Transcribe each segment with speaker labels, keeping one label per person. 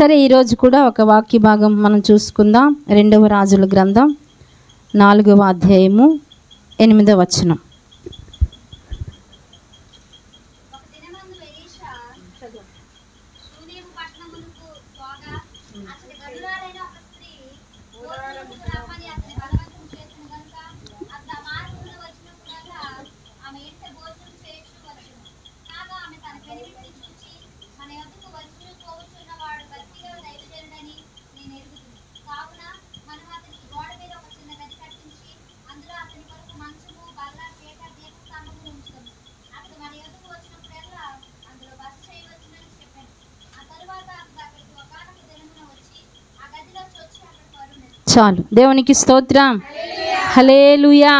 Speaker 1: సరే, ఈరోజు కూడా ఒక వాక్య భాగం మనం చూసుకుందాం. 2వ రాజుల గ్రంథం 4వ అధ్యాయము 8వ వచనం. చాలు, దేవునికి స్తోత్రం. హల్లెలూయా.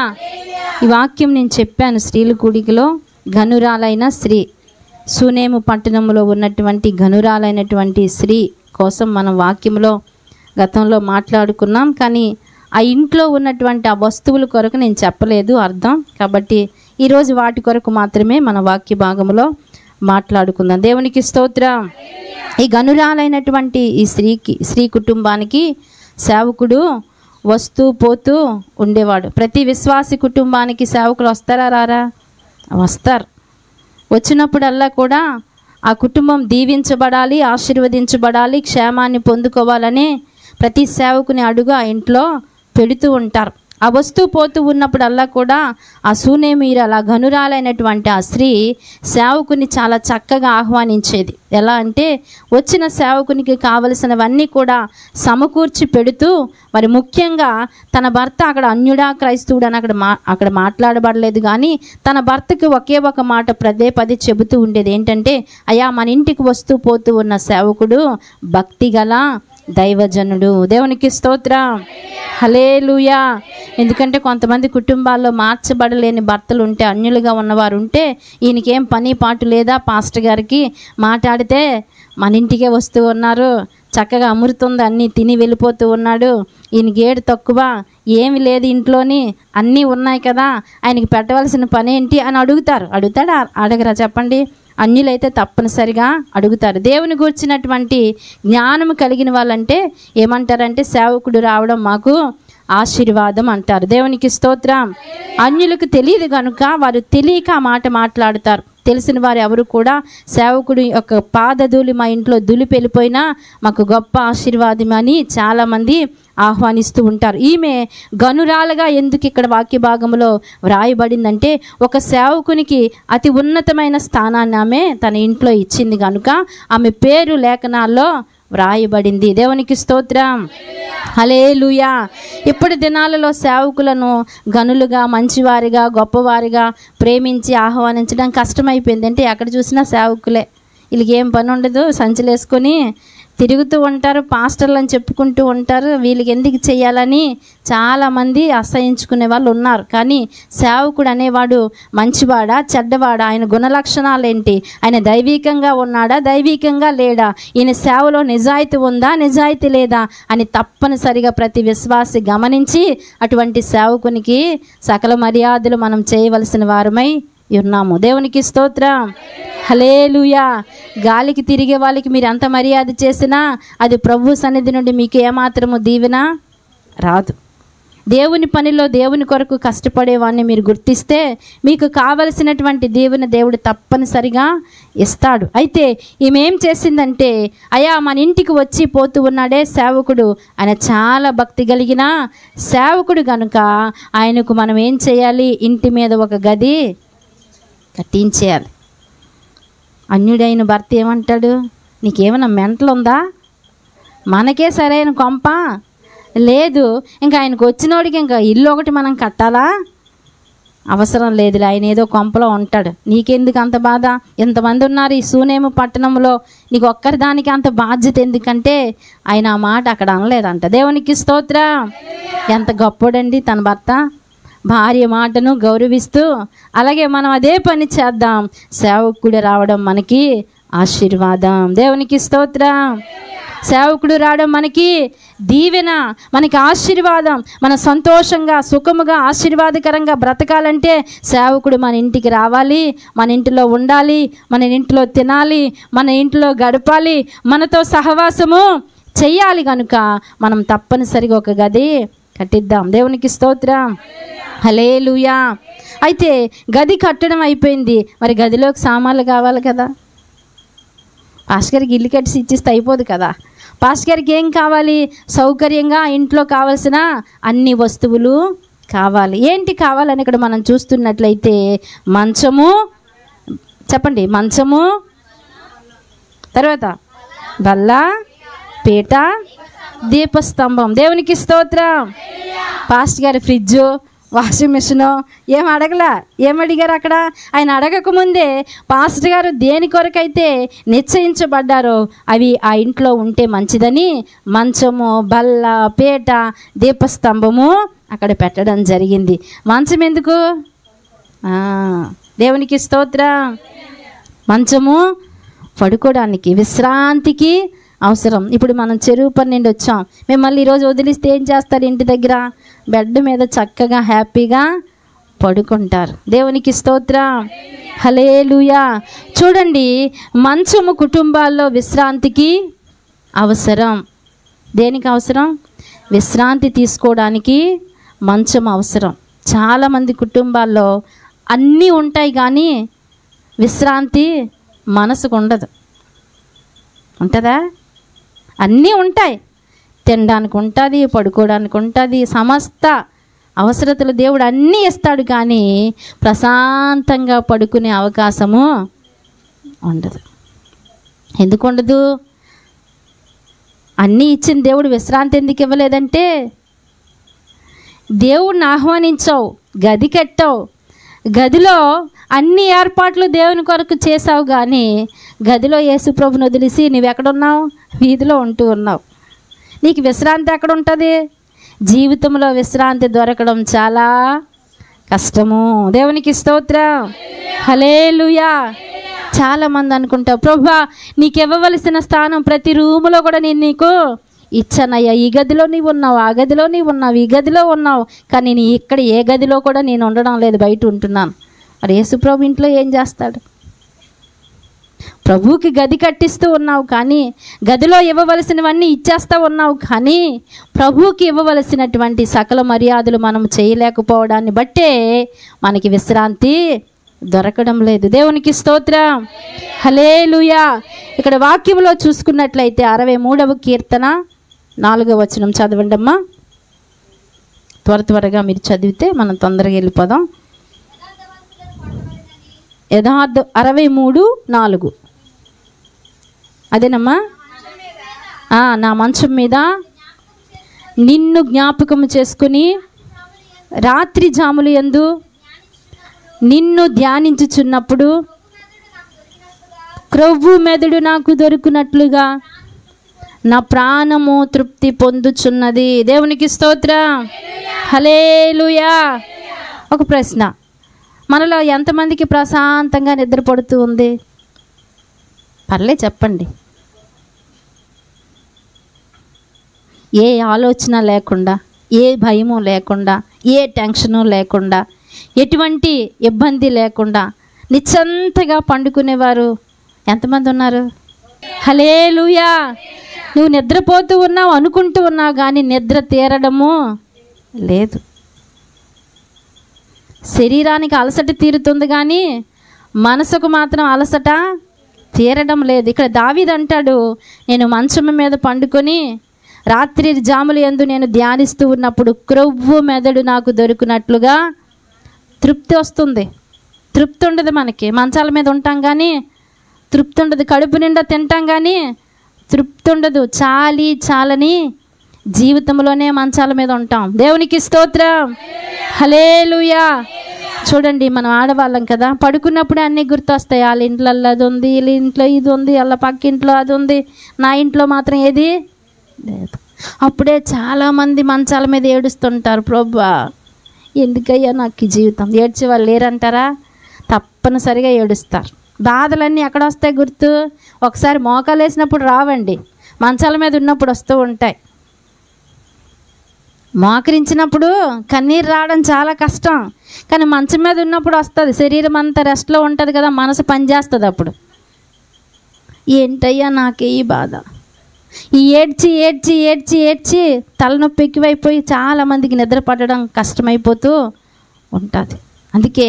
Speaker 1: ఈ వాక్యం నేను చెప్పాను. స్త్రీల కూడికలో ఘనురాలైన స్త్రీ, సునేము పట్టణంలో ఉన్నటువంటి ఘనురాలైనటువంటి స్త్రీ కోసం మనం వాక్యంలో గతంలో మాట్లాడుకున్నాం. కానీ ఆ ఇంట్లో ఉన్నటువంటి ఆ వస్తువుల కొరకు నేను చెప్పలేదు అర్థం. కాబట్టి ఈరోజు వాటి కొరకు మాత్రమే మన వాక్య భాగంలో మాట్లాడుకుందాం. దేవునికి స్తోత్రం. ఈ ఘనురాలైనటువంటి ఈ స్త్రీ కుటుంబానికి సేవకుడు వస్తూ పోతూ ఉండేవాడు. ప్రతి విశ్వాసి కుటుంబానికి సేవకులు వస్తారా రారా? వస్తారు. వచ్చినప్పుడల్లా కూడా ఆ కుటుంబం దీవించబడాలి, ఆశీర్వదించబడాలి, క్షేమాన్ని పొందుకోవాలని ప్రతి సేవకుని అడుగు ఆ ఇంట్లో పెడుతూ ఉంటారు. ఆ వస్తూ పోతూ ఉన్నప్పుడల్లా కూడా ఆ సునేమీరు, అలా ఘనురాలైనటువంటి ఆ స్త్రీ సేవకుని చాలా చక్కగా ఆహ్వానించేది. ఎలా అంటే వచ్చిన సేవకునికి కావలసినవన్నీ కూడా సమకూర్చి పెడుతూ, మరి ముఖ్యంగా తన భర్త అక్కడ అన్యుడా క్రైస్తవుడు అని అక్కడ మాట్లాడబడలేదు. కానీ తన భర్తకి ఒకే ఒక మాట పదే పదే చెబుతూ ఉండేది. ఏంటంటే, అయ్యా, మన ఇంటికి వస్తూ పోతూ ఉన్న సేవకుడు భక్తిగల దైవజనుడు. దేవునికి స్తోత్రం. హల్లెలూయా. ఎందుకంటే కొంతమంది కుటుంబాల్లో మార్చబడలేని భర్తలు ఉంటే, అన్యులుగా ఉన్నవారు ఉంటే, ఈయనకేం పని పాటు లేదా, పాస్టర్ గారికి మాట్లాడితే మన ఇంటికే వస్తూ ఉన్నారు, చక్కగా అమృతుంది, అన్నీ తిని వెళ్ళిపోతూ ఉన్నాడు, ఈయనకి ఏడు తక్కువ, ఏమి లేదు ఇంట్లోని, అన్నీ ఉన్నాయి కదా, ఆయనకి పెట్టవలసిన పని ఏంటి అని అడుగుతాడా? అడగరా చెప్పండి? అన్యులైతే తప్పనిసరిగా అడుగుతారు. దేవుని గూర్చినటువంటి జ్ఞానం కలిగిన వాళ్ళంటే ఏమంటారంటే, సేవకుడు రావడం మాకు ఆశీర్వాదం అంటారు. దేవునికి స్తోత్రం. అన్యులకు తెలియదు కనుక వారు తెలియక ఆ మాట మాట్లాడతారు. తెలిసిన వారు ఎవరు కూడా సేవకుడి యొక్క పాదధూళి మా ఇంట్లో దులిపెళ్ళిపోయినా మాకు గొప్ప ఆశీర్వాదం అని చాలామంది ఆహ్వానిస్తూ ఉంటారు. ఈమె గనురాలుగా ఎందుకు ఇక్కడ వాక్య భాగంలో వ్రాయబడిందంటే, ఒక సేవకునికి అతి ఉన్నతమైన స్థానాన్ని ఆమె తన ఇంట్లో ఇచ్చింది కనుక ఆమె పేరు లేఖనాల్లో వ్రాయబడింది. దేవునికి స్తోత్రం. హల్లెలూయా. ఇప్పటి దినాలలో సేవకులను గనులుగా, మంచివారిగా, గొప్పవారిగా ప్రేమించి ఆహ్వానించడం కష్టమైపోయింది. అంటే ఎక్కడ చూసినా సేవకులే, వీళ్ళకి ఏం పని ఉండదు, సంచులేసుకొని తిరుగుతూ ఉంటారు, పాస్టర్లు అని చెప్పుకుంటూ ఉంటారు, వీళ్ళకి ఎందుకు చేయాలని చాలామంది అసహించుకునే వాళ్ళు ఉన్నారు. కానీ సేవకుడు అనేవాడు మంచివాడా చెడ్డవాడా, ఆయన గుణలక్షణాలు ఏంటి, ఆయన దైవికంగా ఉన్నాడా దైవికంగా లేడా, ఈయన సేవలో నిజాయితీ ఉందా నిజాయితీ లేదా అని తప్పనిసరిగా ప్రతి విశ్వాసి గమనించి అటువంటి సేవకునికి సకల మర్యాదలు మనం చేయవలసిన వారమై ఉన్నాము. దేవునికి స్తోత్రం. హల్లెలూయా. గాలికి తిరిగే వాళ్ళకి మీరు ఎంత మర్యాద చేసినా అది ప్రభు సన్నిధి నుండి మీకు ఏమాత్రము దీవెన రాదు. దేవుని పనిలో దేవుని కొరకు కష్టపడేవాడిని మీరు గుర్తిస్తే మీకు కావలసినటువంటి దీవెన దేవుడు తప్పనిసరిగా ఇస్తాడు. అయితే ఈమె ఏం చేసిందంటే, అయ్యా, మన ఇంటికి వచ్చి పోతూ ఉన్నాడే సేవకుడు, ఆయన చాలా భక్తి కలిగిన సేవకుడు కనుక ఆయనకు మనం ఏం చేయాలి, ఇంటి మీద ఒక గది కట్టించేయాలి. అన్యుడైన భర్త ఏమంటాడు, నీకేమైనా మెంటలు ఉందా, మనకే సరైన కొంప లేదు, ఇంకా ఆయనకు వచ్చినోడికి ఇంకా ఇల్లు ఒకటి మనం కట్టాలా, అవసరం లేదులే, ఆయన ఏదో కొంపలో ఉంటాడు, నీకెందుకు అంత బాధ, ఎంతమంది ఉన్నారు ఈ సునేము పట్టణంలో, నీకు ఒక్కరిదానికి అంత బాధ్యత ఎందుకంటే ఆయన ఆ మాట అక్కడ అనలేదంట. దేవునికి స్తోత్రం. ఎంత గొప్పోడండి తన భర్త, భార్య మాటను గౌరవిస్తూ. అలాగే మనం అదే పని చేద్దాం, సేవకుడు రావడం మనకి ఆశీర్వాదం. దేవునికి స్తోత్రం. సేవకుడు రావడం మనకి దీవెన, మనకి ఆశీర్వాదం. మన సంతోషంగా సుఖముగా ఆశీర్వాదకరంగా బ్రతకాలంటే సేవకుడు మన ఇంటికి రావాలి, మన ఇంటిలో ఉండాలి, మన ఇంటిలో తినాలి, మన ఇంటిలో గడపాలి, మనతో సహవాసము చెయ్యాలి. కనుక మనం తప్పనిసరిగా ఒక గది కట్టిద్దాం. దేవునికి స్తోత్రం, హల్లెలూయా. అయితే గది కట్టడం అయిపోయింది, మరి గదిలోకి సామాన్లు కావాలి కదా. పాస్టర్ గారికి ఇల్లు కట్టిసి ఇచ్చిస్తే అయిపోదు కదా. పాస్టర్ గారికి ఏం కావాలి? సౌకర్యంగా ఇంట్లో కావాల్సిన అన్ని వస్తువులు కావాలి. ఏంటి కావాలని ఇక్కడ మనం చూస్తున్నట్లయితే మంచము, చెప్పండి, మంచము, తర్వాత బల్ల, పీట, దీపస్తంభం. దేవునికి స్తోత్రం. పాస్టర్ గారి ఫ్రిడ్జు, వాషింగ్ మిషను ఏం అడగలా. ఏమడిగారు అక్కడ? ఆయన అడగకముందే పాస్టర్ గారు దేని కొరకైతే నిశ్చయించబడ్డారో అవి ఆ ఇంట్లో ఉంటే మంచిదని మంచము, బల్ల, పీట, దీపస్తంభము అక్కడ పెట్టడం జరిగింది. మంచం ఎందుకు? దేవునికి స్తోత్రం. మంచము పడుకోవడానికి, విశ్రాంతికి అవసరం. ఇప్పుడు మనం చెరువు పని నుండి వచ్చాం, మిమ్మల్ని ఈరోజు వదిలిస్తే ఏం చేస్తారు? ఇంటి దగ్గర బెడ్ మీద చక్కగా హ్యాపీగా పడుకుంటారు. దేవునికి స్తోత్రం, హల్లెలూయా. చూడండి, మంచము కుటుంబాల్లో విశ్రాంతికి అవసరం. దేనికి అవసరం? విశ్రాంతి తీసుకోవడానికి మంచం అవసరం. చాలామంది కుటుంబాల్లో అన్నీ ఉంటాయి కానీ విశ్రాంతి మనసుకు ఉండదు. ఉంటుందా? అన్నీ ఉంటాయి, తినడానికి ఉంటుంది, పడుకోవడానికి ఉంటుంది, సమస్త అవసరతలు దేవుడు అన్నీ ఇస్తాడు కానీ ప్రశాంతంగా పడుకునే అవకాశము ఉండదు. ఎందుకు ఉండదు? అన్నీ ఇచ్చిన దేవుడు విశ్రాంతి ఎందుకు ఇవ్వలేదంటే, దేవుడిని ఆహ్వానించావు, గది కట్టావు, గదిలో అన్ని ఏర్పాట్లు దేవుని కొరకు చేసావు కానీ గదిలో యేసుప్రభుని వదిలేసి నువ్వెక్కడున్నావు? వీధిలో ఉంటూ ఉన్నావు. నీకు విశ్రాంతి ఎక్కడ ఉంటుంది? జీవితంలో విశ్రాంతి దొరకడం చాలా కష్టము. దేవునికి స్తోత్రం, హల్లెలూయా. చాలామంది అనుకుంటావు, ప్రభువా నీకు ఇవ్వవలసిన స్థానం ప్రతి రూములో కూడా నేను నీకు ఇచ్చానయ్యా. ఈ గదిలో నీవు ఉన్నావు, ఆ గదిలో నీవు ఉన్నావు, ఈ గదిలో ఉన్నావు, కానీ నీ ఇక్కడ ఏ గదిలో కూడా నేను ఉండడం లేదు, బయట ఉంటున్నాను. మరి యేసుప్రభు ఇంట్లో ఏం చేస్తాడు? ప్రభువుకి గది కట్టిస్తూ ఉన్నావు కానీ గదిలో ఇవ్వవలసినవన్నీ ఇచ్చేస్తూ ఉన్నావు కానీ ప్రభువుకి ఇవ్వవలసినటువంటి సకల మర్యాదలు మనం చేయలేకపోవడాన్ని బట్టే మనకి విశ్రాంతి దొరకడం లేదు. దేవునికి స్తోత్రం, హల్లెలూయా. ఇక్కడ వాక్యంలో చూసుకున్నట్లయితే 63వ కీర్తన 4వ వచనం చదవండి అమ్మా. త్వరగా మీరు చదివితే మనం తొందరగా వెళ్ళిపోదాం. 63:4 అదేనమ్మా. నా మంచం మీద నిన్ను జ్ఞాపకం చేసుకుని రాత్రి జాములు యందు నిన్ను ధ్యానించుచున్నప్పుడు క్రొవ్వు మెదడు నాకు దొరికినట్లుగా నా ప్రాణము తృప్తి పొందుచున్నది. దేవునికి స్తోత్రం, హల్లెలూయా. ఒక ప్రశ్న, మనలో ఎంతమందికి ప్రశాంతంగా నిద్రపడుతూ ఉంది? పర్లే చెప్పండి. ఏ ఆలోచన లేకుండా, ఏ భయము లేకుండా, ఏ టెన్షను లేకుండా, ఎటువంటి ఇబ్బంది లేకుండా నిశ్చంతగా పండుకునేవారు ఎంతమంది ఉన్నారు? హల్లెలూయా. నువ్వు నిద్రపోతూ ఉన్నావు, అనుకుంటూ ఉన్నావు కానీ నిద్ర తీరడము లేదు. శరీరానికి అలసట తీరుతుంది కానీ మనసుకు మాత్రం అలసట తీరడం లేదు. ఇక్కడ దావీదు అంటాడు, నేను మంచం మీద పండుకొని రాత్రి జాములు యందు నేను ధ్యానిస్తూ ఉన్నప్పుడు క్రొవ్వు మెదడు నాకు దొరికినట్లుగా తృప్తి వస్తుంది. తృప్తి ఉండదు మనకి, మంచాల మీద ఉంటాం కానీ తృప్తి ఉండదు. కడుపు నిండా తింటాం కానీ తృప్తి ఉండదు. చాలని జీవితంలోనే మంచాల మీద ఉంటాం. దేవునికి స్తోత్రం, హల్లెలూయా. చూడండి, మనం ఆడవాళ్ళం కదా, పడుకున్నప్పుడే అన్నీ గుర్తొస్తాయి. వాళ్ళ ఇంట్లో అది ఉంది, వీళ్ళ ఇంట్లో ఇది ఉంది, వాళ్ళ పక్క ఇంట్లో అది ఉంది, నా ఇంట్లో మాత్రం ఏది లేదు. అప్పుడే చాలామంది మంచాల మీద ఏడుస్తుంటారు, ప్రభువా ఎందుకయ్యా నాకు ఈ జీవితం. ఏడ్చే వాళ్ళు లేరంటారా? తప్పనిసరిగా ఏడుస్తారు. బాధలన్నీ ఎక్కడ వస్తాయి గుర్తు? ఒకసారి మోకాలు వేసినప్పుడు రావండి, మంచాల మీద ఉన్నప్పుడు వస్తూ ఉంటాయి. మోకరించినప్పుడు కన్నీరు రావడం చాలా కష్టం, కానీ మంచం మీద ఉన్నప్పుడు వస్తుంది. శరీరం అంతా రెస్ట్లో ఉంటుంది కదా, మనసు పనిచేస్తుంది. అప్పుడు ఏంటయ్యా నాకే ఈ బాధ, ఈ ఏడ్చి ఏడ్చి ఏడ్చి ఏడ్చి తలనొప్పి ఎక్కువైపోయి చాలామందికి నిద్ర పట్టడం కష్టమైపోతూ ఉంటుంది. అందుకే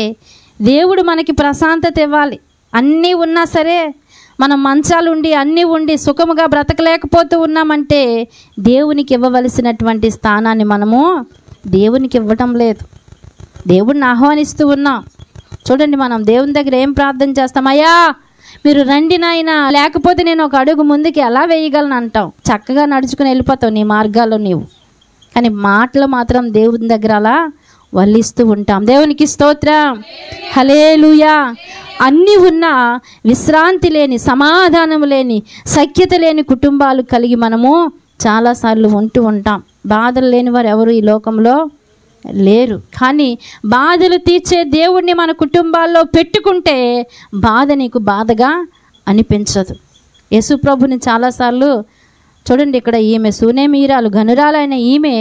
Speaker 1: దేవుడు మనకి ప్రశాంతత ఇవ్వాలి. అన్నీ ఉన్నా సరే మనం మంచాలు ఉండి అన్నీ ఉండి సుఖముగా బ్రతకలేకపోతూ ఉన్నామంటే దేవునికి ఇవ్వవలసినటువంటి స్థానాన్ని మనము దేవునికి ఇవ్వటం లేదు. దేవుడిని ఆహ్వానిస్తూ ఉన్నాం. చూడండి, మనం దేవుని దగ్గర ఏం ప్రార్థన చేస్తాం? అయ్యా మీరు రండి నాయనా, లేకపోతే నేను ఒక అడుగు ముందుకి ఎలా వేయగలను అంటాం. చక్కగా నడుచుకుని వెళ్ళిపోతావు నీ మార్గాల్లో నీవు, కానీ మాటలు మాత్రం దేవుని దగ్గర అలా వల్లిస్తూ ఉంటాం. దేవునికి స్తోత్రం, హల్లెలూయా. అన్నీ ఉన్నా విశ్రాంతి లేని, సమాధానం లేని, సఖ్యత లేని కుటుంబాలు కలిగి మనము చాలాసార్లు ఉంటూ ఉంటాం. బాధలు లేని వారు ఎవరు ఈ లోకంలో లేరు. కానీ బాధలు తీర్చే దేవుడిని మన కుటుంబాల్లో పెట్టుకుంటే బాధ నీకు బాధగా అనిపించదు. యేసు ప్రభుని చాలాసార్లు చూడండి, ఇక్కడ ఈమె సూనేమీరాలు ఘనురాలైన ఈమె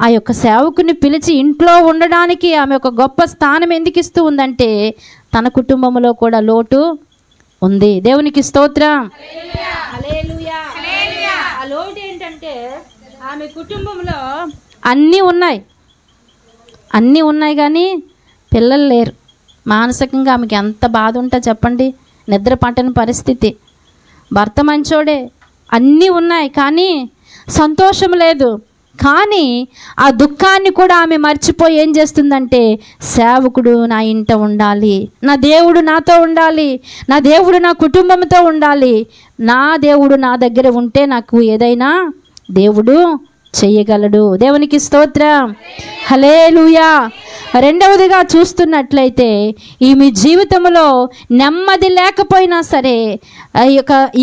Speaker 1: ఆ యొక్క సేవకుని పిలిచి ఇంట్లో ఉండడానికి ఆమె ఒక గొప్ప స్థానం ఎందుకు ఇస్తూ ఉందంటే తన కుటుంబంలో కూడా లోటు ఉంది. దేవునికి స్తోత్రం, హల్లెలూయా. ఆ లోటు ఏంటంటే ఆమె కుటుంబంలో అన్నీ ఉన్నాయి కానీ పిల్లలు లేరు. మానసికంగా ఆమెకి ఎంత బాధ ఉంటుందో చెప్పండి. నిద్ర పట్టని పరిస్థితి. భర్త మంచోడే, అన్నీ ఉన్నాయి కానీ సంతోషం లేదు. కానీ ఆ దుఃఖాన్ని కూడా ఆమె మర్చిపోయి ఏం చేస్తుందంటే, సేవకుడు నా ఇంట ఉండాలి, నా దేవుడు నాతో ఉండాలి, నా దేవుడు నా కుటుంబంతో ఉండాలి, నా దేవుడు నా దగ్గర ఉంటే నాకు ఏదైనా దేవుడు చెయ్యగలడు. దేవునికి స్తోత్రం, హల్లెలూయా. రెండవదిగా చూస్తున్నట్లయితే ఈమె జీవితంలో నెమ్మది లేకపోయినా సరే,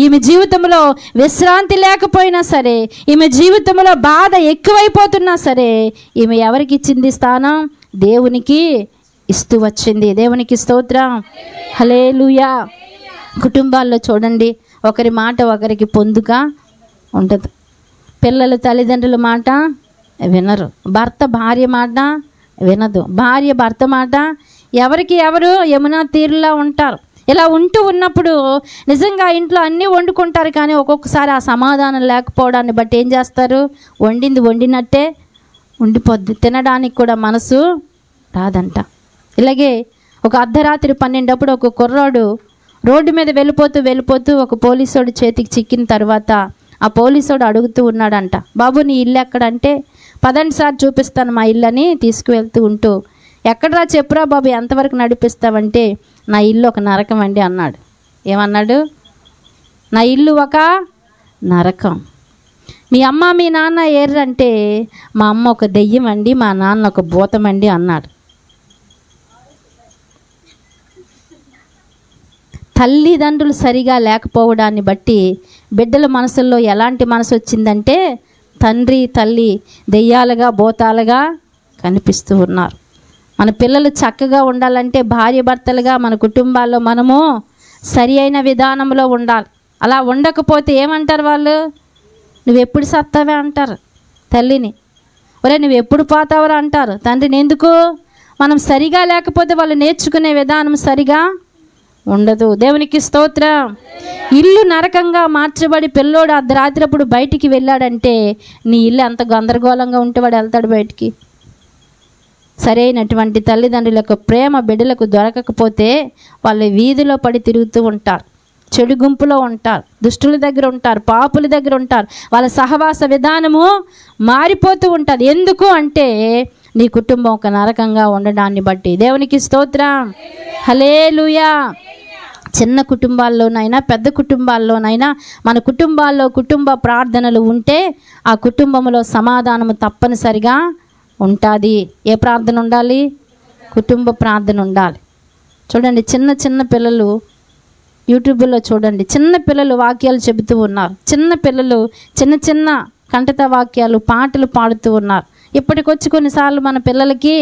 Speaker 1: ఈమె జీవితంలో విశ్రాంతి లేకపోయినా సరే, ఈమె జీవితంలో బాధ ఎక్కువైపోతున్నా సరే ఈమె ఎవరికి ఇచ్చింది స్థానం? దేవునికి ఇస్తూ వచ్చింది. దేవునికి స్తోత్రం, హల్లెలూయా. కుటుంబాల్లో చూడండి, ఒకరి మాట ఒకరికి పొందుగా ఉండదు. పిల్లలు తల్లిదండ్రుల మాట వినరు, భర్త భార్య మాట వినదు, భార్య భర్త మాట, ఎవరికి ఎవరు యమునా తీరులా ఉంటారు. ఇలా ఉన్నప్పుడు నిజంగా ఇంట్లో అన్నీ వండుకుంటారు, కానీ ఒక్కొక్కసారి ఆ సమాధానం లేకపోవడాన్ని బట్టి ఏం చేస్తారు? వండింది వండినట్టే ఉండిపోద్ది, తినడానికి కూడా మనసు రాదంట. ఇలాగే ఒక అర్ధరాత్రి 12 ఒక కుర్రాడు రోడ్డు మీద వెళ్ళిపోతూ ఒక పోలీసోడు చేతికి చిక్కిన తర్వాత ఆ పోలీసోడు అడుగుతూ ఉన్నాడంట, బాబు నీ ఇల్లు ఎక్కడంటే, పదండి సార్ చూపిస్తాను మా ఇల్లు అని తీసుకువెళ్తూ ఉంటూ, ఎక్కడరా చెప్పురా బాబు, ఎంతవరకు నడిపిస్తావంటే, నా ఇల్లు ఒక నరకం అండి అన్నాడు. ఏమన్నాడు? నా ఇల్లు ఒక నరకం. మీ అమ్మ మీ నాన్న ఏర్రంటే, మా అమ్మ ఒక దెయ్యం అండి, మా నాన్న ఒక భూతం అండి అన్నాడు. తల్లిదండ్రులు సరిగా లేకపోవడాన్ని బట్టి బిడ్డల మనసుల్లో ఎలాంటి మనసు వచ్చిందంటే, తండ్రి తల్లి దెయ్యాలుగా భూతాలుగా కనిపిస్తూ ఉన్నారు. మన పిల్లలు చక్కగా ఉండాలంటే భార్య భర్తలుగా మన కుటుంబాల్లో మనము సరి అయిన విధానంలో ఉండాలి. అలా ఉండకపోతే ఏమంటారు వాళ్ళు? నువ్వెప్పుడు సత్తావే అంటారు తల్లిని, ఒరే నువ్వు ఎప్పుడు పోతావరా అంటారు తండ్రిని. ఎందుకు? మనం సరిగా లేకపోతే వాళ్ళు నేర్చుకునే విధానం సరిగా ఉండదు. దేవునికి స్తోత్రం. ఇల్లు నరకంగా మార్చబడి పిల్లోడు అర్ధరాత్రప్పుడు బయటికి వెళ్ళాడంటే, నీ ఇల్లు అంత గందరగోళంగా ఉంటే వాడు వెళ్తాడు బయటికి? సరైనటువంటి తల్లిదండ్రుల యొక్క ప్రేమ బిడ్డలకు దొరకకపోతే వాళ్ళు వీధిలో పడి తిరుగుతూ ఉంటారు, చెడు గుంపులో ఉంటారు, దుష్టుల దగ్గర ఉంటారు, పాపుల దగ్గర ఉంటారు. వాళ్ళ సహవాస విధానము మారిపోతూ ఉంటుంది. ఎందుకు అంటే నీ కుటుంబం ఒక నరకంగా ఉండడాన్ని బట్టి. దేవునికి స్తోత్రం, హల్లెలూయా. చిన్న కుటుంబాల్లోనైనా పెద్ద కుటుంబాల్లోనైనా మన కుటుంబాల్లో కుటుంబ ప్రార్థనలు ఉంటే ఆ కుటుంబంలో సమాధానము తప్పనిసరిగా ఉంటుంది. ఏ ప్రార్థన ఉండాలి? కుటుంబ ప్రార్థన ఉండాలి. చూడండి, చిన్న పిల్లలు యూట్యూబ్లో చూడండి, చిన్న పిల్లలు వాక్యాలు చెబుతూ ఉన్నారు. చిన్న పిల్లలు చిన్న కంఠత వాక్యాలు పాటలు పాడుతూ ఉన్నారు. ఇప్పటికొచ్చి కొన్నిసార్లు మన పిల్లలకి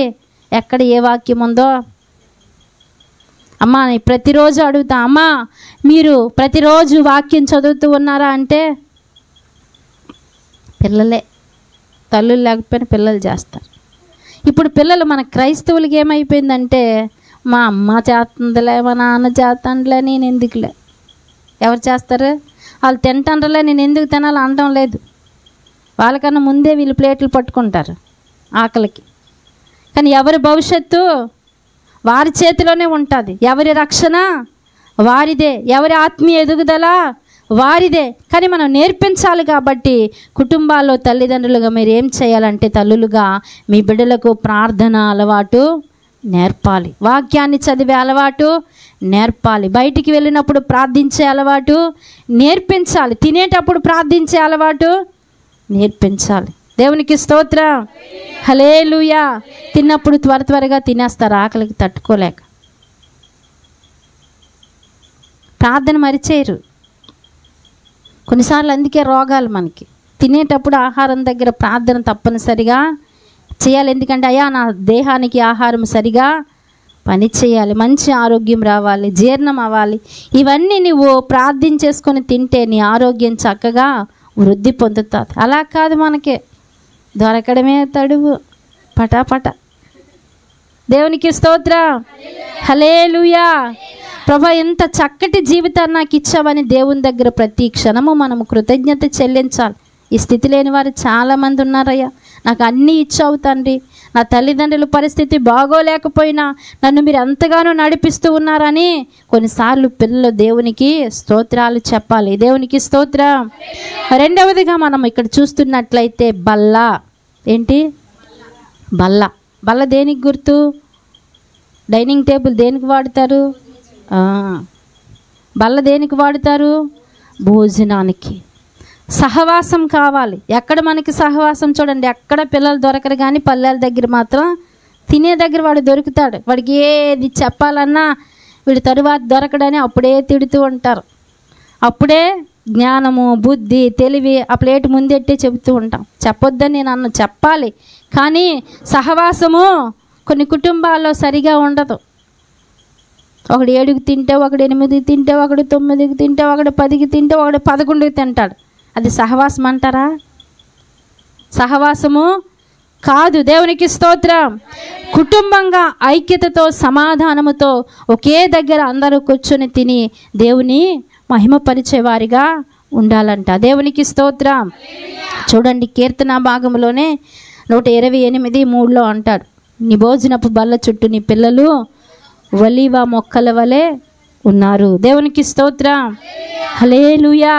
Speaker 1: ఎక్కడ ఏ వాక్యం ఉందో, అమ్మా ప్రతిరోజు అడుగుతా, అమ్మా మీరు ప్రతిరోజు వాక్యం చదువుతూ ఉన్నారా అంటే పిల్లలే. తల్లులు లేకపోయినా పిల్లలు చేస్తారు. ఇప్పుడు పిల్లలు మన క్రైస్తవులకి ఏమైపోయిందంటే, మా అమ్మ చేస్తుందిలే, మా నాన్న చేస్తుందిలే, నేను ఎందుకులే. ఎవరు చేస్తారు? వాళ్ళు తింటాండ్రలే, నేను ఎందుకు తినాలి అనడం లేదు. వాళ్ళకన్నా ముందే వీళ్ళు ప్లేట్లు పట్టుకుంటారు ఆకలికి. కానీ ఎవరి భవిష్యత్తు వారి చేతిలోనే ఉంటుంది. ఎవరి రక్షణ వారిదే, ఎవరి ఆత్మీయ ఎదుగుదల వారిదే. కానీ మనం నేర్పించాలి. కాబట్టి కుటుంబాల్లో తల్లిదండ్రులుగా మీరు ఏం చేయాలంటే, తల్లులుగా మీ బిడ్డలకు ప్రార్థన అలవాటు నేర్పాలి, వాక్యాన్ని చదివే అలవాటు నేర్పాలి, బయటికి వెళ్ళినప్పుడు ప్రార్థించే అలవాటు నేర్పించాలి, తినేటప్పుడు ప్రార్థించే అలవాటు నేర్పించాలి. దేవునికి స్తోత్రం, హల్లెలూయా. తిన్నప్పుడు త్వరగా తినేస్తారు ఆకలికి తట్టుకోలేక. ప్రార్థన మరిచేయరు కొన్నిసార్లు. అందుకే రోగాలు మనకి. తినేటప్పుడు ఆహారం దగ్గర ప్రార్థన తప్పనిసరిగా చేయాలి. ఎందుకంటే అయ్యా నా దేహానికి ఆహారం సరిగా పని చేయాలి, మంచి ఆరోగ్యం రావాలి, జీర్ణం అవ్వాలి. ఇవన్నీ నువ్వు ప్రార్థించేసుకొని తింటే నీ ఆరోగ్యం చక్కగా వృద్ధి పొందుతుంది. అలా కాదు, మనకి దొరకడమే తడువు పటాపట. దేవునికి స్తోత్రం, హల్లెలూయా. ప్రభా, ఎంత చక్కటి జీవితాన్ని నాకు ఇచ్చావని దేవుని దగ్గర ప్రతి క్షణము మనము కృతజ్ఞత చెల్లించాలి. ఈ స్థితి లేని వారు చాలామంది ఉన్నారయ్యా. నాకు అన్నీ ఇచ్చావు తండ్రి, నా తల్లిదండ్రుల పరిస్థితి బాగోలేకపోయినా నన్ను మీరు ఎంతగానో నడిపిస్తూ ఉన్నారని కొన్నిసార్లు పిల్లలు దేవునికి స్తోత్రాలు చెప్పాలి. దేవునికి స్తోత్రం. రెండవదిగా మనం ఇక్కడ చూస్తున్నట్లయితే బల్ల. ఏంటి బల్ల? బల్ల దేనికి గుర్తు? డైనింగ్ టేబుల్ దేనికి వాడతారు? బల్ల దేనికి వాడతారు? భోజనానికి. సహవాసం కావాలి. ఎక్కడ మనకి సహవాసం చూడండి, ఎక్కడ పిల్లలు దొరకరు, కానీ పల్లెల దగ్గర మాత్రం తినే దగ్గర వాడు దొరుకుతాడు. వాడికి ఏది చెప్పాలన్నా వీడి తరువాత దొరకడని అప్పుడే తిడుతూ ఉంటారు. అప్పుడే జ్ఞానము, బుద్ధి, తెలివి ఆ ప్లేట్ ముందెట్టే చెబుతూ ఉంటాం. చెప్పొద్దని నేను అన్న, చెప్పాలి. కానీ సహవాసము కొన్ని కుటుంబాల్లో సరిగా ఉండదు. ఒకడు 7కి తింటే, ఒకడు 8కి తింటే, ఒకడు 9కి తింటే, ఒకడు 10కి తింటే, ఒకడు 11కి తింటాడు. అది సహవాసం అంటారా? సహవాసము కాదు. దేవునికి స్తోత్రం. కుటుంబంగా ఐక్యతతో సమాధానముతో ఒకే దగ్గర అందరూ కూర్చొని తిని దేవుని మహిమపరిచేవారిగా ఉండాలంట. దేవునికి స్తోత్రం. చూడండి, కీర్తన భాగంలోనే 128:3 అంటాడు, నీ భోజనపు బల్ల చుట్టూ నీ పిల్లలు ఒలీవ మొక్కల వలె ఉన్నారు. దేవునికి స్తోత్రం, హల్లెలూయా.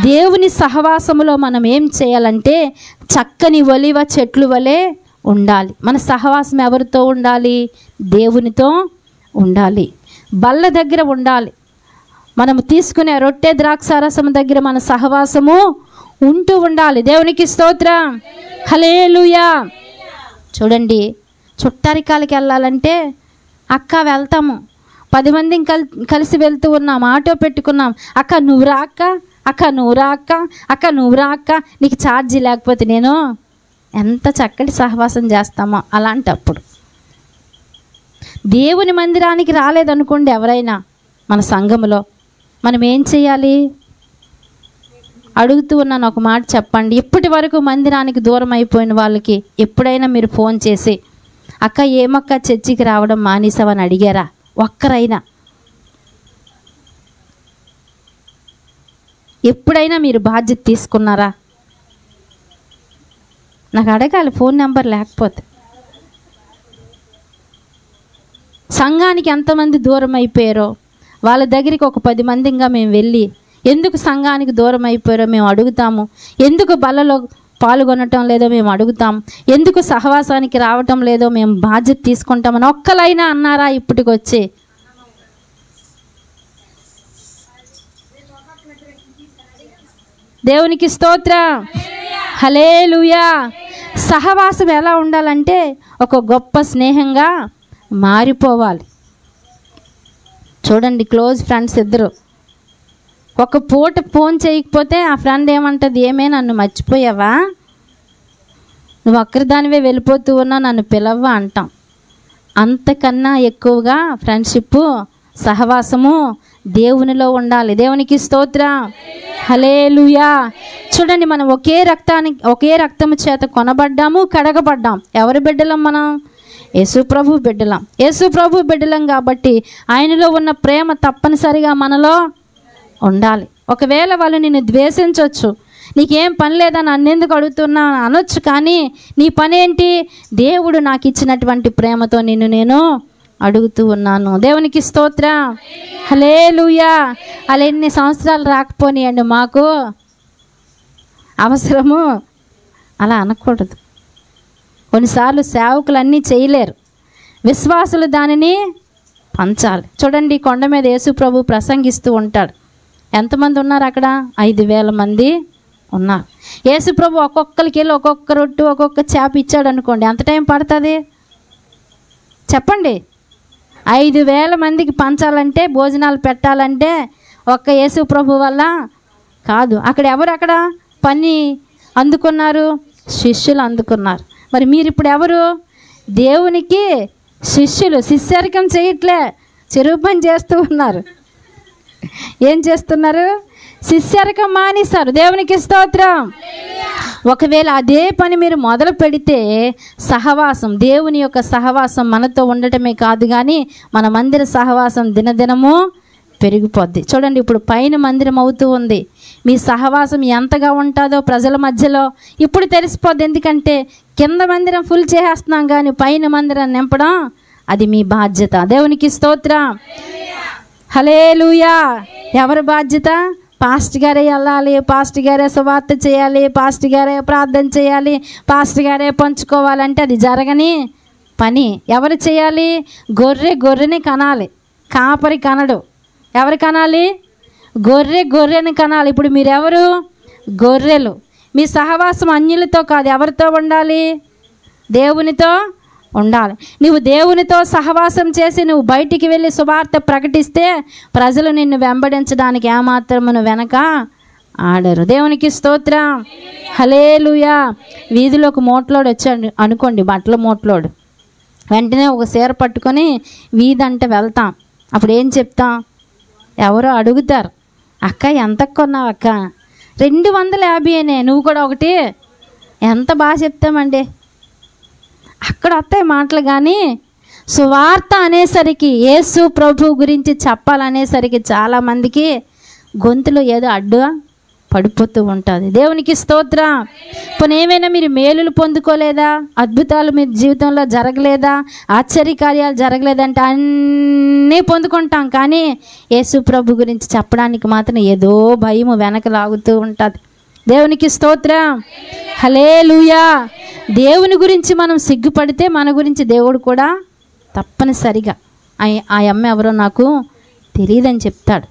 Speaker 1: దేవుని సహవాసములో మనం ఏం చేయాలంటే చక్కని ఒలీవ చెట్లు వలె ఉండాలి. మన సహవాసం ఎవరితో ఉండాలి? దేవునితో ఉండాలి. బల్ల దగ్గర ఉండాలి. మనము తీసుకునే రొట్టె ద్రాక్షారసం దగ్గర మన సహవాసము ఉంటూ ఉండాలి. దేవునికి స్తోత్రం, హల్లెలూయా. చూడండి, చుట్టారికాలకి వెళ్ళాలంటే అక్క వెళ్తాము, 10 మంది కలిసి వెళ్తూ ఉన్నాం, ఆటో పెట్టుకున్నాం. అక్క నువ్వు రా అక్క, అక్క నువ్వు రా అక్క, అక్క నువ్వు రా అక్క, నీకు ఛార్జీ లేకపోతే నేను. ఎంత చక్కటి సహవాసం చేస్తామో. అలాంటప్పుడు దేవుని మందిరానికి రాలేదనుకోండి ఎవరైనా మన సంఘములో, మనం ఏం చేయాలి? అడుగుతూ ఉన్నాను, ఒక మాట చెప్పండి. ఇప్పటి వరకు మందిరానికి దూరం అయిపోయిన వాళ్ళకి ఎప్పుడైనా మీరు ఫోన్ చేసి అక్క ఏమక్క చర్చికి రావడం మానేసావని అడిగారా? ఒక్కరైనా ఎప్పుడైనా మీరు బాధ్యత తీసుకున్నారా? నాకు అడగాలి, ఫోన్ నెంబర్ లేకపోతే. సంఘానికి ఎంతమంది దూరం అయిపోయారో వాళ్ళ దగ్గరికి ఒక 10 మంది ఇంకా మేము వెళ్ళి ఎందుకు సంఘానికి దూరం అయిపోయారో మేము అడుగుతాము. ఎందుకు బలలో పాల్గొనటం లేదో మేము అడుగుతాం. ఎందుకు సహవాసానికి రావటం లేదో మేము బాధ్యత తీసుకుంటామని ఒక్కలైనా అన్నారా ఇప్పటికొచ్చి? దేవునికి స్తోత్రం, హల్లెలూయా. సహవాసం ఎలా ఉండాలంటే ఒక గొప్ప స్నేహంగా మారిపోవాలి. చూడండి, క్లోజ్ ఫ్రెండ్స్ ఇద్దరు ఒక పూట ఫోన్ చేయకపోతే ఆ ఫ్రెండ్ ఏమంటుంది? ఏమే నన్ను మర్చిపోయావా? నువ్వు ఒక్కరిదానివే వెళ్ళిపోతూ ఉన్నా, నన్ను పిలవ్వా అంటాం. అంతకన్నా ఎక్కువగా ఫ్రెండ్షిప్, సహవాసము దేవునిలో ఉండాలి. దేవునికి స్తోత్రం. హల్లెలూయా. చూడండి, మనం ఒకే రక్తము చేత కొనబడ్డాము, కడగబడ్డాం. ఎవరి బిడ్డలం మనం? యేసు ప్రభు బిడ్డలం. యేసు ప్రభు బిడ్డలం కాబట్టి ఆయనలో ఉన్న ప్రేమ తప్పనిసరిగా మనలో ఉండాలి. ఒకవేళ వాళ్ళు నిన్ను ద్వేషించవచ్చు, నీకేం పని లేదని అన్నెందుకు అడుగుతున్నా అనొచ్చు, కానీ నీ పని ఏంటి? దేవుడు నాకు ఇచ్చినటువంటి ప్రేమతో నిన్ను నేను అడుగుతూ ఉన్నాను. దేవునికి స్తోత్రం. హల్లెలూయా. అలా ఎన్ని సంవత్సరాలు రాకపోనియండి, మాకు అవసరము అలా అనకూడదు. కొన్నిసార్లు సేవకులు అన్నీ చేయలేరు, విశ్వాసులు దానిని పంచాలి. చూడండి, కొండ మీద యేసు ప్రభు ప్రసంగిస్తూ ఉంటాడు. ఎంతమంది ఉన్నారు అక్కడ? 5,000 మంది ఉన్నారు. యేసు ప్రభు ఒక్కొక్కరికి వెళ్ళి ఒక్కొక్క రొట్టు ఒక్కొక్క చేప ఇచ్చాడు అనుకోండి, ఎంత టైం పడుతుంది చెప్పండి? 5,000 మందికి పంచాలంటే, భోజనాలు పెట్టాలంటే ఒక్క యేసు ప్రభు వల్ల కాదు. అక్కడ పని అందుకున్నారు? శిష్యులు అందుకున్నారు. మరి మీరు ఇప్పుడు ఎవరు? దేవునికి శిష్యులు. శిష్యరికం చేయట్లే, చెరువు పని చేస్తూ ఉన్నారు. ఏం చేస్తున్నారు? శిష్యరికం మానేశారు. దేవునికి స్తోత్రం. ఒకవేళ అదే పని మీరు మొదలు పెడితే సహవాసం, దేవుని యొక్క సహవాసం మనతో ఉండటమే కాదు కానీ మన మందిర సహవాసం దినదినము పెరిగిపోద్ది. చూడండి, ఇప్పుడు పైన మందిరం అవుతూ ఉంది. మీ సహవాసం ఎంతగా ఉంటుందో ప్రజల మధ్యలో ఇప్పుడు తెలిసిపోద్ది. ఎందుకంటే కింద మందిరం ఫుల్ చేసేస్తున్నాం, కానీ పైన మందిరం నింపడం అది మీ బాధ్యత. దేవునికి స్తోత్రం. హల్లెలూయా. ఎవరి బాధ్యత? పాస్టర్ గారే వెళ్ళాలి, పాస్టర్ గారే సువార్త చేయాలి, పాస్టర్ గారే ప్రార్థన చేయాలి, పాస్టర్ గారే పంచుకోవాలంటే అది జరగని పని. ఎవరు చేయాలి? గొర్రెని కనాలి, కాపరి కనడు. ఎవరు కనాలి? గొర్రెని కనాలి. ఇప్పుడు మీరెవరు? గొర్రెలు. మీ సహవాసం అన్యులతో కాదు, ఎవరితో ఉండాలి? దేవునితో ఉండాలి. నువ్వు దేవునితో సహవాసం చేసి నువ్వు బయటికి వెళ్ళి సువార్త ప్రకటిస్తే ప్రజలు నిన్ను వెంబడించడానికి ఏమాత్రమును వెనక ఆడరు. దేవునికి స్తోత్రం. హల్లెలూయా. వీధిలోకి మోట్లోడు వచ్చాడు అనుకోండి, బట్టల మోట్లోడు. వెంటనే ఒక చీర పట్టుకొని వీధంట వెళ్తాం. అప్పుడు ఏం చెప్తాం? ఎవరో అడుగుతారు, అక్క ఎంత కొన్నావు అక్క? 250 నువ్వు కూడా ఒకటి. ఎంత బాగా చెప్తామండి. అక్కడ వస్తాయి మాటలు, కానీ సువార్త అనేసరికి, యేసు ప్రభు గురించి చెప్పాలనేసరికి చాలామందికి గొంతులో ఏదో అడ్డుగా పడిపోతూ ఉంటుంది. దేవునికి స్తోత్రం. పోనీ ఏమైనా మీరు మేలులు పొందుకోలేదా? అద్భుతాలు మీ జీవితంలో జరగలేదా? ఆశ్చర్యకార్యాలు జరగలేదంటే అన్నీ పొందుకుంటాం, కానీ యేసు ప్రభు గురించి చెప్పడానికి మాత్రం ఏదో భయము వెనక లాగుతూ ఉంటుంది. దేవునికి స్తోత్రం. హల్లెలూయా. దేవుని గురించి మనం సిగ్గుపడితే మన గురించి దేవుడు కూడా తప్పనిసరిగా ఆ అమ్మ ఎవరో నాకు తెలియదని చెప్తాడు.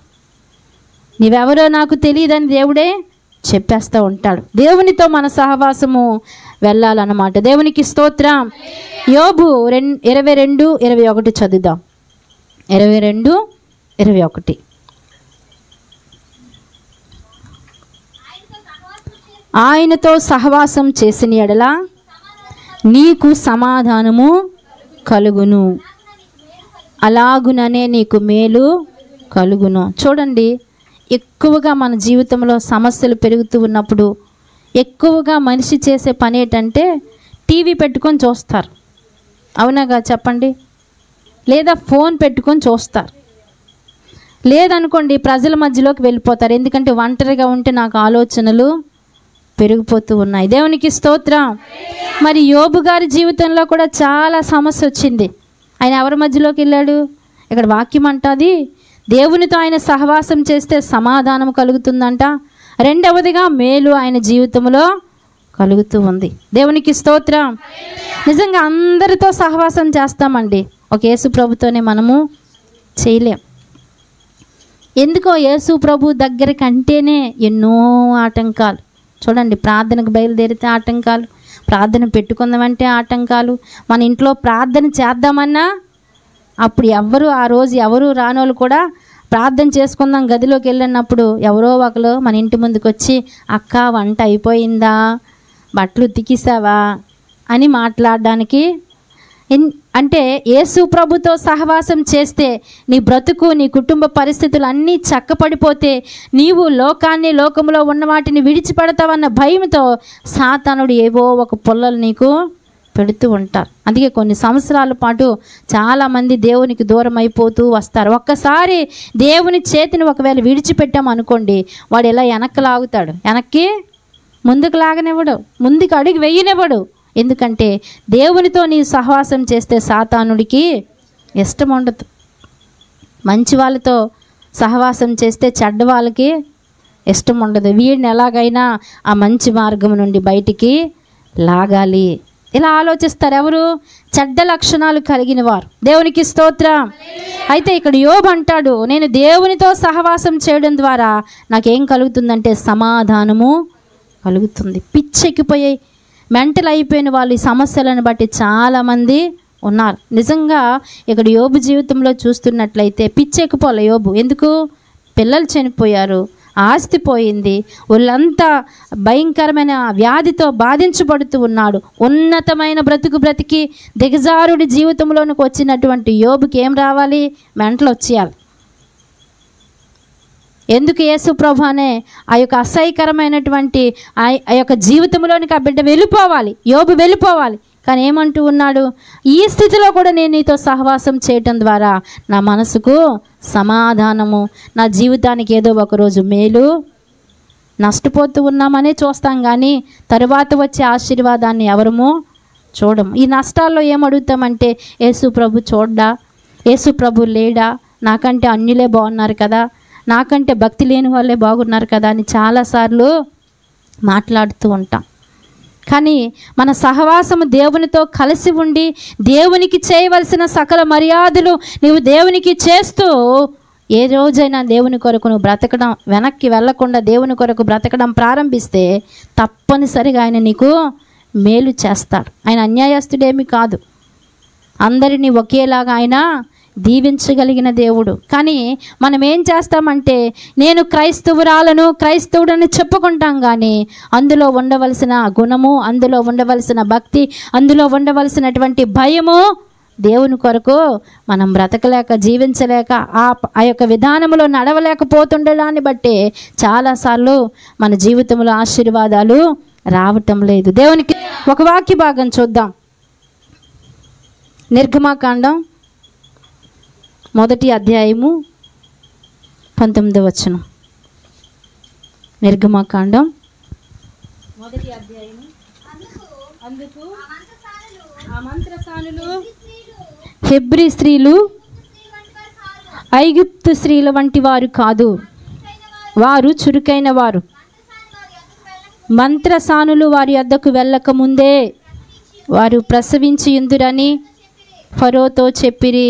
Speaker 1: నీవెవరో నాకు తెలియదని దేవుడే చెప్పేస్తూ ఉంటాడు. దేవునితో మన సహవాసము వెళ్ళాలన్నమాట. దేవునికి స్తోత్రం. యోబు 22:21 చదువుదాం. 22:21. ఆయనతో సహవాసం చేసిన ఎడల నీకు సమాధానము కలుగును, అలాగుననే నీకు మేలు కలుగును. చూడండి, ఎక్కువగా మన జీవితంలో సమస్యలు పెరుగుతూ ఉన్నప్పుడు ఎక్కువగా మనిషి చేసే పని ఏంటంటే టీవీ పెట్టుకొని చూస్తారు. అవునాగా చెప్పండి? లేదా ఫోన్ పెట్టుకొని చూస్తారు. లేదనుకోండి ప్రజల మధ్యలోకి వెళ్ళిపోతారు. ఎందుకంటే ఒంటరిగా ఉంటే నాకు ఆలోచనలు పెరిగిపోతూ ఉన్నాయి. దేవునికి స్తోత్రం. మరి యోబు గారి జీవితంలో కూడా చాలా సమస్య వచ్చింది. ఆయన ఎవరి మధ్యలోకి వెళ్ళాడు? ఇక్కడ వాక్యం అంటది, దేవునితో ఆయన సహవాసం చేస్తే సమాధానం కలుగుతుందంట. రెండవదిగా మేలు ఆయన జీవితంలో కలుగుతూ ఉంది. దేవునికి స్తోత్రం. నిజంగా అందరితో సహవాసం చేస్తామండి, ఒక యేసు ప్రభుతోనే మనము చేయలేం. ఎందుకో యేసు ప్రభు దగ్గర కంటేనే ఎన్నో ఆటంకాలు. చూడండి, ప్రార్థనకు బయలుదేరితే ఆటంకాలు, ప్రార్థన పెట్టుకుందామంటే ఆటంకాలు, మన ఇంట్లో ప్రార్థన చేద్దామన్నా అప్పుడు ఆ రోజు ఎవరు రానోళ్ళు కూడా ప్రార్థన చేసుకుందాం గదిలోకి వెళ్ళినప్పుడు ఎవరో ఒకరు మన ఇంటి ముందుకు వచ్చి, అక్క వంట అయిపోయిందా, బట్టలు ఉతికిసావా అని మాట్లాడడానికి అంటే యేసు ప్రభుతో సహవాసం చేస్తే నీ బ్రతుకు, నీ కుటుంబ పరిస్థితులు అన్నీ చక్కపడిపోతే నీవు లోకాన్ని, లోకంలో ఉన్న వాటిని విడిచిపెడతావన్న భయంతో సాతానుడు ఏవో ఒక పొల్లలు నీకు పెడుతూ ఉంటారు. అందుకే కొన్ని సంవత్సరాల పాటు చాలామంది దేవునికి దూరం అయిపోతూ వస్తారు. ఒక్కసారి దేవుని చేతిని ఒకవేళ విడిచిపెట్టామనుకోండి, వాడు ఎలా వెనక్కి లాగుతాడు, వెనక్కి ముందుకు లాగనివ్వడు, ముందుకు అడుగు వెయ్యనివ్వడు. ఎందుకంటే దేవునితో నీ సహవాసం చేస్తే సాతానుడికి ఇష్టం ఉండదు. మంచి వాళ్ళతో సహవాసం చేస్తే చెడ్డ వాళ్ళకి ఇష్టం ఉండదు. వీడిని ఎలాగైనా ఆ మంచి మార్గం నుండి బయటికి లాగాలి ఇలా ఆలోచిస్తారు ఎవరు? చెడ్డ లక్షణాలు కలిగిన వారు. దేవునికి స్తోత్రం. అయితే ఇక్కడ యోబు అంటాడు, నేను దేవునితో సహవాసం చేయడం ద్వారా నాకేం కలుగుతుందంటే సమాధానము కలుగుతుంది. పిచ్చెక్కిపోయే మెంటల్ అయిపోయిన వాళ్ళు ఈ సమస్యలను బట్టి చాలామంది ఉన్నారు. నిజంగా ఇక్కడ యోబు జీవితంలో చూస్తున్నట్లయితే పిచ్చెక్కిపోలే యోబు. ఎందుకు? పిల్లలు చనిపోయారు, ఆస్తి పోయింది, వాళ్ళంతా భయంకరమైన వ్యాధితో బాధించబడుతూ ఉన్నాడు. ఉన్నతమైన బ్రతికి దిగజారుడి జీవితంలోనికి వచ్చినటువంటి యోబుకి ఏం రావాలి? మెంటలు వచ్చేయాలి. ఎందుకు? యేసు ప్రభు అనే ఆ యొక్క అసహ్యకరమైనటువంటి ఆ యొక్క జీవితంలోనికి ఆ బిడ్డ వెళ్ళిపోవాలి, యోబు వెళ్ళిపోవాలి. కానీ ఏమంటూ ఉన్నాడు? ఈ స్థితిలో కూడా నేను నీతో సహవాసం చేయటం ద్వారా నా మనసుకు సమాధానము, నా జీవితానికి ఏదో ఒకరోజు మేలు. నష్టపోతూ ఉన్నామనే చూస్తాం కానీ తరువాత వచ్చే ఆశీర్వాదాన్ని ఎవరము చూడము. ఈ నష్టాల్లో ఏమడుగుతామంటే యేసు ప్రభు చూడ్డా, యేసు ప్రభు లేడా, నాకంటే అన్యులే బాగున్నారు కదా, నాకంటే భక్తి లేని వాళ్ళే బాగున్నారు కదా అని చాలాసార్లు మాట్లాడుతూ ఉంటాం. కానీ మన సహవాసము దేవునితో కలిసి ఉండి దేవునికి చేయవలసిన సకల మర్యాదలు నీవు దేవునికి చేస్తూ ఏ రోజైనా దేవుని కొరకు నువ్వు బ్రతకడం, వెనక్కి వెళ్లకుండా దేవుని కొరకు బ్రతకడం ప్రారంభిస్తే తప్పనిసరిగా ఆయన నీకు మేలు చేస్తాడు. ఆయన అన్యాయస్తుడేమీ కాదు, అందరినీ ఒకేలాగా ఆయన దీవించగలిగిన దేవుడు. కానీ మనం ఏం చేస్తామంటే నేను క్రైస్తవురాలను, క్రైస్తవుడని చెప్పుకుంటాం కానీ అందులో ఉండవలసిన గుణము, అందులో ఉండవలసిన భక్తి, అందులో ఉండవలసినటువంటి భయము, దేవుని కొరకు మనం బ్రతకలేక, జీవించలేక, ఆ యొక్క విధానంలో నడవలేకపోతుండడాన్ని బట్టి చాలాసార్లు మన జీవితంలో ఆశీర్వాదాలు రావటం లేదు. దేవునికి ఒక వాక్య భాగం చూద్దాం. నిర్గమకాండం 1వ అధ్యాయము 19వ వచనం. నిర్గమకాండం 1వ అధ్యాయము. అందుకు ఆ మంత్రసానులు హెబ్రీ స్త్రీలు ఐగుప్తు స్త్రీల వంటి వారు కాదు, వారు చురుకైన వారు. మంత్రసానులు వారి వద్దకు వెళ్ళక ముందే వారు ప్రసవించి ఇందురని ఫరోతో చెప్పిరి.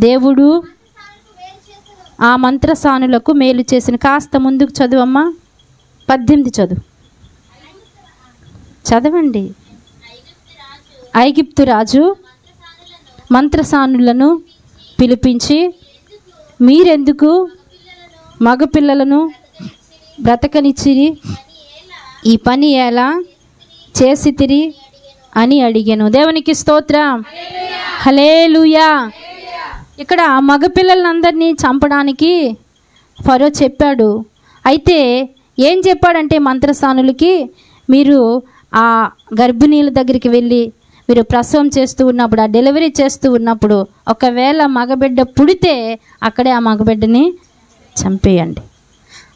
Speaker 1: దేవుడు ఆ మంత్రసానులకు మేలు చేసిన. కాస్త ముందుకు చదువమ్మా, 18 చదువు, చదవండి. ఐగుప్తు రాజు మంత్రసానులను పిలిపించి, మీరెందుకు మగపిల్లలను బ్రతకనిచ్చిరి, ఈ పని ఎలా చేసితిరి అని అడిగాను. దేవునికి స్తోత్రం. హల్లెలూయా. ఇక్కడ మగపిల్లలందరినీ చంపడానికి ఫరో చెప్పాడు. అయితే ఏం చెప్పాడంటే మంత్రసానులకి, మీరు ఆ గర్భిణీల దగ్గరికి వెళ్ళి మీరు ప్రసవం చేస్తూ ఉన్నప్పుడు, ఆ డెలివరీ చేస్తూ ఉన్నప్పుడు ఒకవేళ మగబిడ్డ పుడితే అక్కడే ఆ మగబిడ్డని చంపేయండి.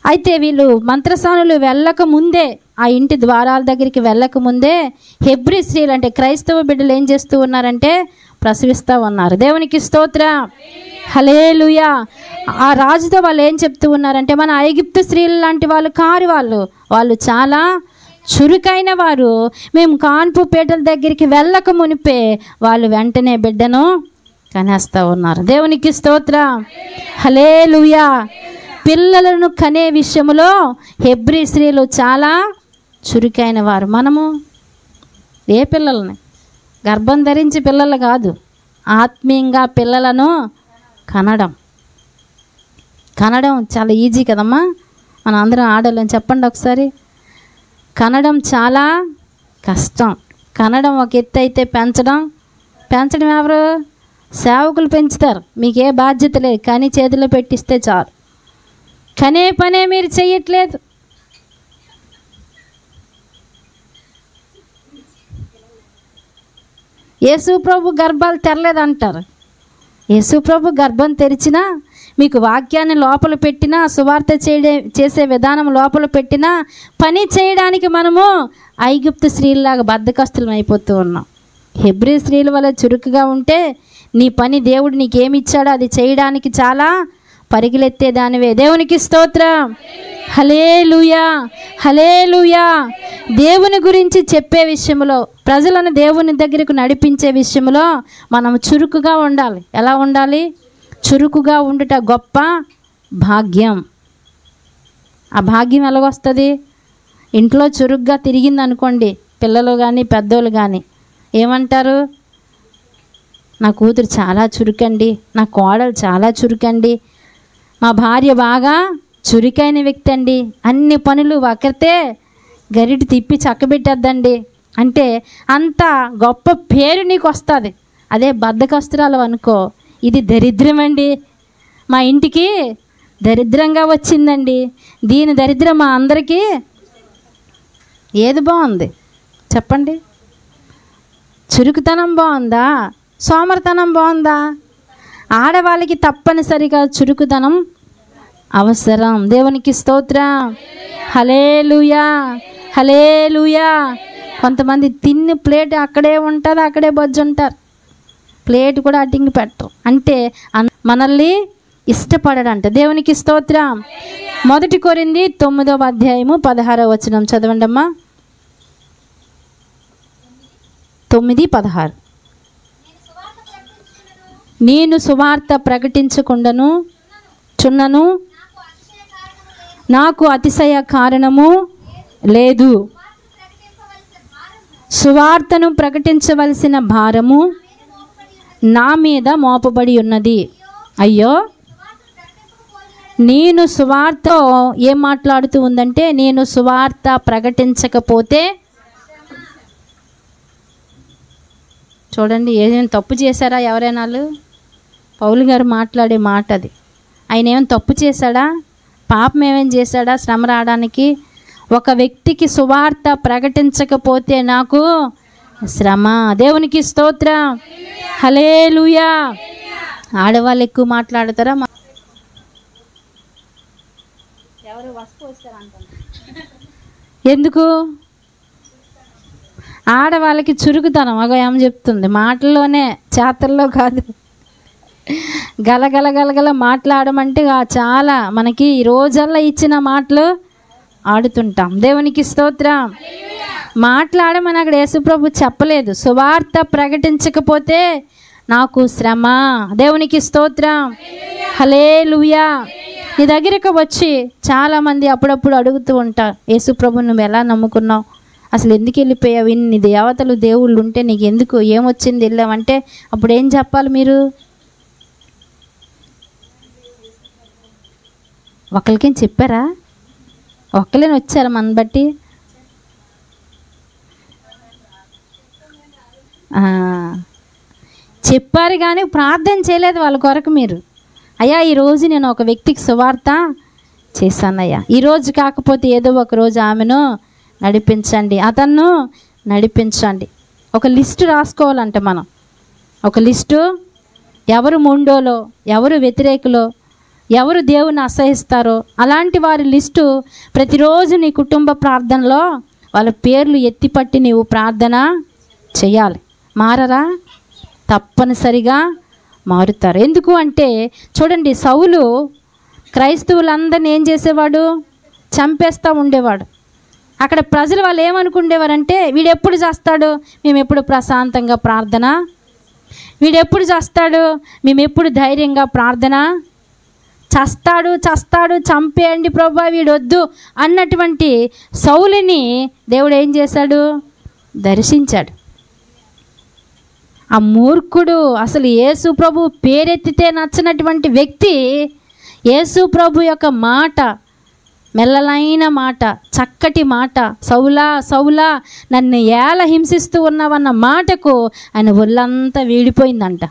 Speaker 1: అయితే వీళ్ళు మంత్రసానులు వెళ్ళక ముందే, ఆ ఇంటి ద్వారాల దగ్గరికి వెళ్ళక ముందే హెబ్రీ స్త్రీలు అంటే క్రైస్తవ బిడ్డలు ఏం చేస్తూ ఉన్నారంటే ప్రసవిస్తూ ఉన్నారు. దేవునికి స్తోత్రం. హల్లెలూయా. ఆ రాజుతో వాళ్ళు ఏం చెప్తూ ఉన్నారంటే, మన ఐగుప్తు స్త్రీలు లాంటి వాళ్ళు కారు, వాళ్ళు చాలా చురుకైన వారు. మేము కాన్పు పీటల దగ్గరికి వెళ్ళక మునిపే వాళ్ళు వెంటనే బిడ్డను కనేస్తూ ఉన్నారు. దేవునికి స్తోత్రం. హల్లెలూయా. పిల్లలను కనే విషయంలో హెబ్రీ స్త్రీలు చాలా చురుకైన వారు. మనము ఏ పిల్లలని, గర్భం ధరించి పిల్లలు కాదు, ఆత్మీయంగా పిల్లలను కనడం చాలా ఈజీ కదమ్మా. మనం అందరం ఆడలేం. చెప్పండి ఒకసారి. కనడం చాలా కష్టం. కనడం ఒక ఎత్తు అయితే పెంచడం పెంచడం ఎవరు? సేవకులు పెంచుతారు. మీకే బాధ్యత లేదు, కానీ చేతిలో పెట్టిస్తే చాలు. కనే పనే మీరు చెయ్యట్లేదు. యేసు ప్రభు గర్భాలు తెరలేదంటారు. యేసు ప్రభు గర్భం తెరిచినా, మీకు వాక్యాన్ని లోపల పెట్టినా, సువార్త చేసే విధానం లోపల పెట్టినా, పని చేయడానికి మనము ఐగుప్తు స్త్రీలాగా బద్ధకస్తులం అయిపోతూ ఉన్నాం. హెబ్రీ స్త్రీల వల్ల చురుకుగా ఉంటే నీ పని దేవుడు నీకేమి ఇచ్చాడో అది చేయడానికి చాలా పరిగెలెత్తేదానివే. దేవునికి స్తోత్రం. హల్లెలూయా, హల్లెలూయా. దేవుని గురించి చెప్పే విషయంలో, ప్రజలను దేవుని దగ్గరకు నడిపించే విషయంలో మనం చురుకుగా ఉండాలి. ఎలా ఉండాలి? చురుకుగా ఉండుట గొప్ప భాగ్యం. ఆ భాగ్యం ఎలాగొస్తుంది? ఇంట్లో చురుగ్గా తిరిగింది అనుకోండి, పిల్లలు కానీ పెద్దోళ్ళు కానీ ఏమంటారు? నా కూతురు చాలా చురుకండి, నా కోడలు చాలా చురుకండి, మా భార్య బాగా చురుకైన వ్యక్తి అండి, అన్ని పనులు ఒకరితే గరిటి తిప్పి చక్కబెట్టేద్దండి అంటే అంత గొప్ప పేరు నీకు వస్తుంది. అదే బద్ధకస్తురాలు అనుకో, ఇది దరిద్రం అండి, మా ఇంటికి దరిద్రంగా వచ్చిందండి, దీని దరిద్రం మా అందరికీ. ఏది బాగుంది చెప్పండి? చురుకుతనం బాగుందా? సోమరితనం బాగుందా? ఆడవాళ్ళకి తప్పనిసరిగా చురుకుతనం అవసరం. దేవునికి స్తోత్రం. హల్లెలూయా, హల్లెలూయా. కొంతమంది తిన్ని ప్లేట్ అక్కడే ఉంటుంది, అక్కడే బొజ్జుంటారు, ప్లేట్ కూడా అడ్డింగి పెట్టరు. అంటే మనల్ని ఇష్టపడడంట. దేవునికి స్తోత్రం. 1 కొరింథీ 9:16 చదవండి అమ్మా. 9:16. నేను సువార్త ప్రకటించకుండాను చున్నను, నాకు అతిశయ కారణము లేదు. సువార్తను ప్రకటించవలసిన భారము నా మీద మోపబడి ఉన్నది. అయ్యో, నేను సువార్త ఏం మాట్లాడుతూ ఉందంటే, నేను సువార్త ప్రకటించకపోతే, చూడండి ఏదైనా తప్పు చేశారా ఎవరైనా? పౌలు గారు మాట్లాడే మాట అది. ఆయన ఏమైనా తప్పు చేశాడా? పాపం ఏమేం చేశాడా శ్రమ రావడానికి? ఒక వ్యక్తికి సువార్త ప్రకటించకపోతే నాకు శ్రమ. దేవునికి స్తోత్రం. హల్లెలూయా. ఆడవాళ్ళు ఎక్కువ మాట్లాడతారా? ఎవరు ఎందుకు? ఆడవాళ్ళకి చురుకుతనం. అగో ఏం చెప్తుంది, మాటల్లోనే, చేతల్లో కాదు. గలగల గలగల మాట్లాడమంటే చాలా మనకి ఈ రోజల్లా ఇచ్చిన మాటలు ఆడుతుంటాం. దేవునికి స్తోత్రం. మాట్లాడమని అక్కడ యేసుప్రభు చెప్పలేదు. సువార్త ప్రకటించకపోతే నాకు శ్రమ. దేవునికి స్తోత్రం. హల్లెలూయా. నీ దగ్గరికి వచ్చి చాలామంది అప్పుడప్పుడు అడుగుతూ ఉంటారు, యేసుప్రభు నువ్వు ఎలా నమ్ముకున్నావు, అసలు ఎందుకు వెళ్ళిపోయావు, ఇన్ని దేవతలు దేవుళ్ళు ఉంటే నీకు ఎందుకు, ఏమొచ్చింది వెళ్ళావంటే అప్పుడు ఏం చెప్పాలి మీరు? ఒకరికేం చెప్పారా? ఒక్కలేని వచ్చారా మన బట్టి? చెప్పారు కానీ ప్రార్థన చేయలేదు వాళ్ళ కొరకు. మీరు అయ్యా ఈరోజు నేను ఒక వ్యక్తికి సువార్త చేశానయ్యా, ఈరోజు కాకపోతే ఏదో ఒక రోజు ఆమెను నడిపించండి, అతన్ను నడిపించండి. ఒక లిస్టు రాసుకోవాలంటే మనం, ఒక లిస్టు, ఎవరు మొండోలో, ఎవరు వ్యతిరేకులో, ఎవరు దేవుని అసహిస్తారో అలాంటి వారి లిస్టు ప్రతిరోజు నీ కుటుంబ ప్రార్థనలో వాళ్ళ పేర్లు ఎత్తిపట్టి నీవు ప్రార్థన చేయాలి. మారరా? తప్పనిసరిగా మారుతారు. ఎందుకు అంటే చూడండి, సౌలు క్రైస్తవులందరినీ ఏం చేసేవాడు? చంపేస్తూ ఉండేవాడు. అక్కడ ప్రజలు వాళ్ళు ఏమనుకుండేవారంటే, వీడెప్పుడు చేస్తాడు, మేము ఎప్పుడు ప్రశాంతంగా ప్రార్థన, వీడెప్పుడు చేస్తాడు, మేము ఎప్పుడు ధైర్యంగా ప్రార్థన, చస్తాడు చస్తాడు చంపేయండి ప్రభా వీడొద్దు అన్నటువంటి సౌలుని దేవుడు ఏం చేశాడు? దర్శించాడు. ఆ మూర్ఖుడు, అసలు యేసు ప్రభు పేరెత్తితే నచ్చినటువంటి వ్యక్తి, యేసు ప్రభు యొక్క మాట మెల్లలైన మాట, చక్కటి మాట, సౌలా సౌలా నన్ను ఏల హింసిస్తూ ఉన్నావన్న మాటకు ఆయన ఒళ్ళంతా వీడిపోయిందంట.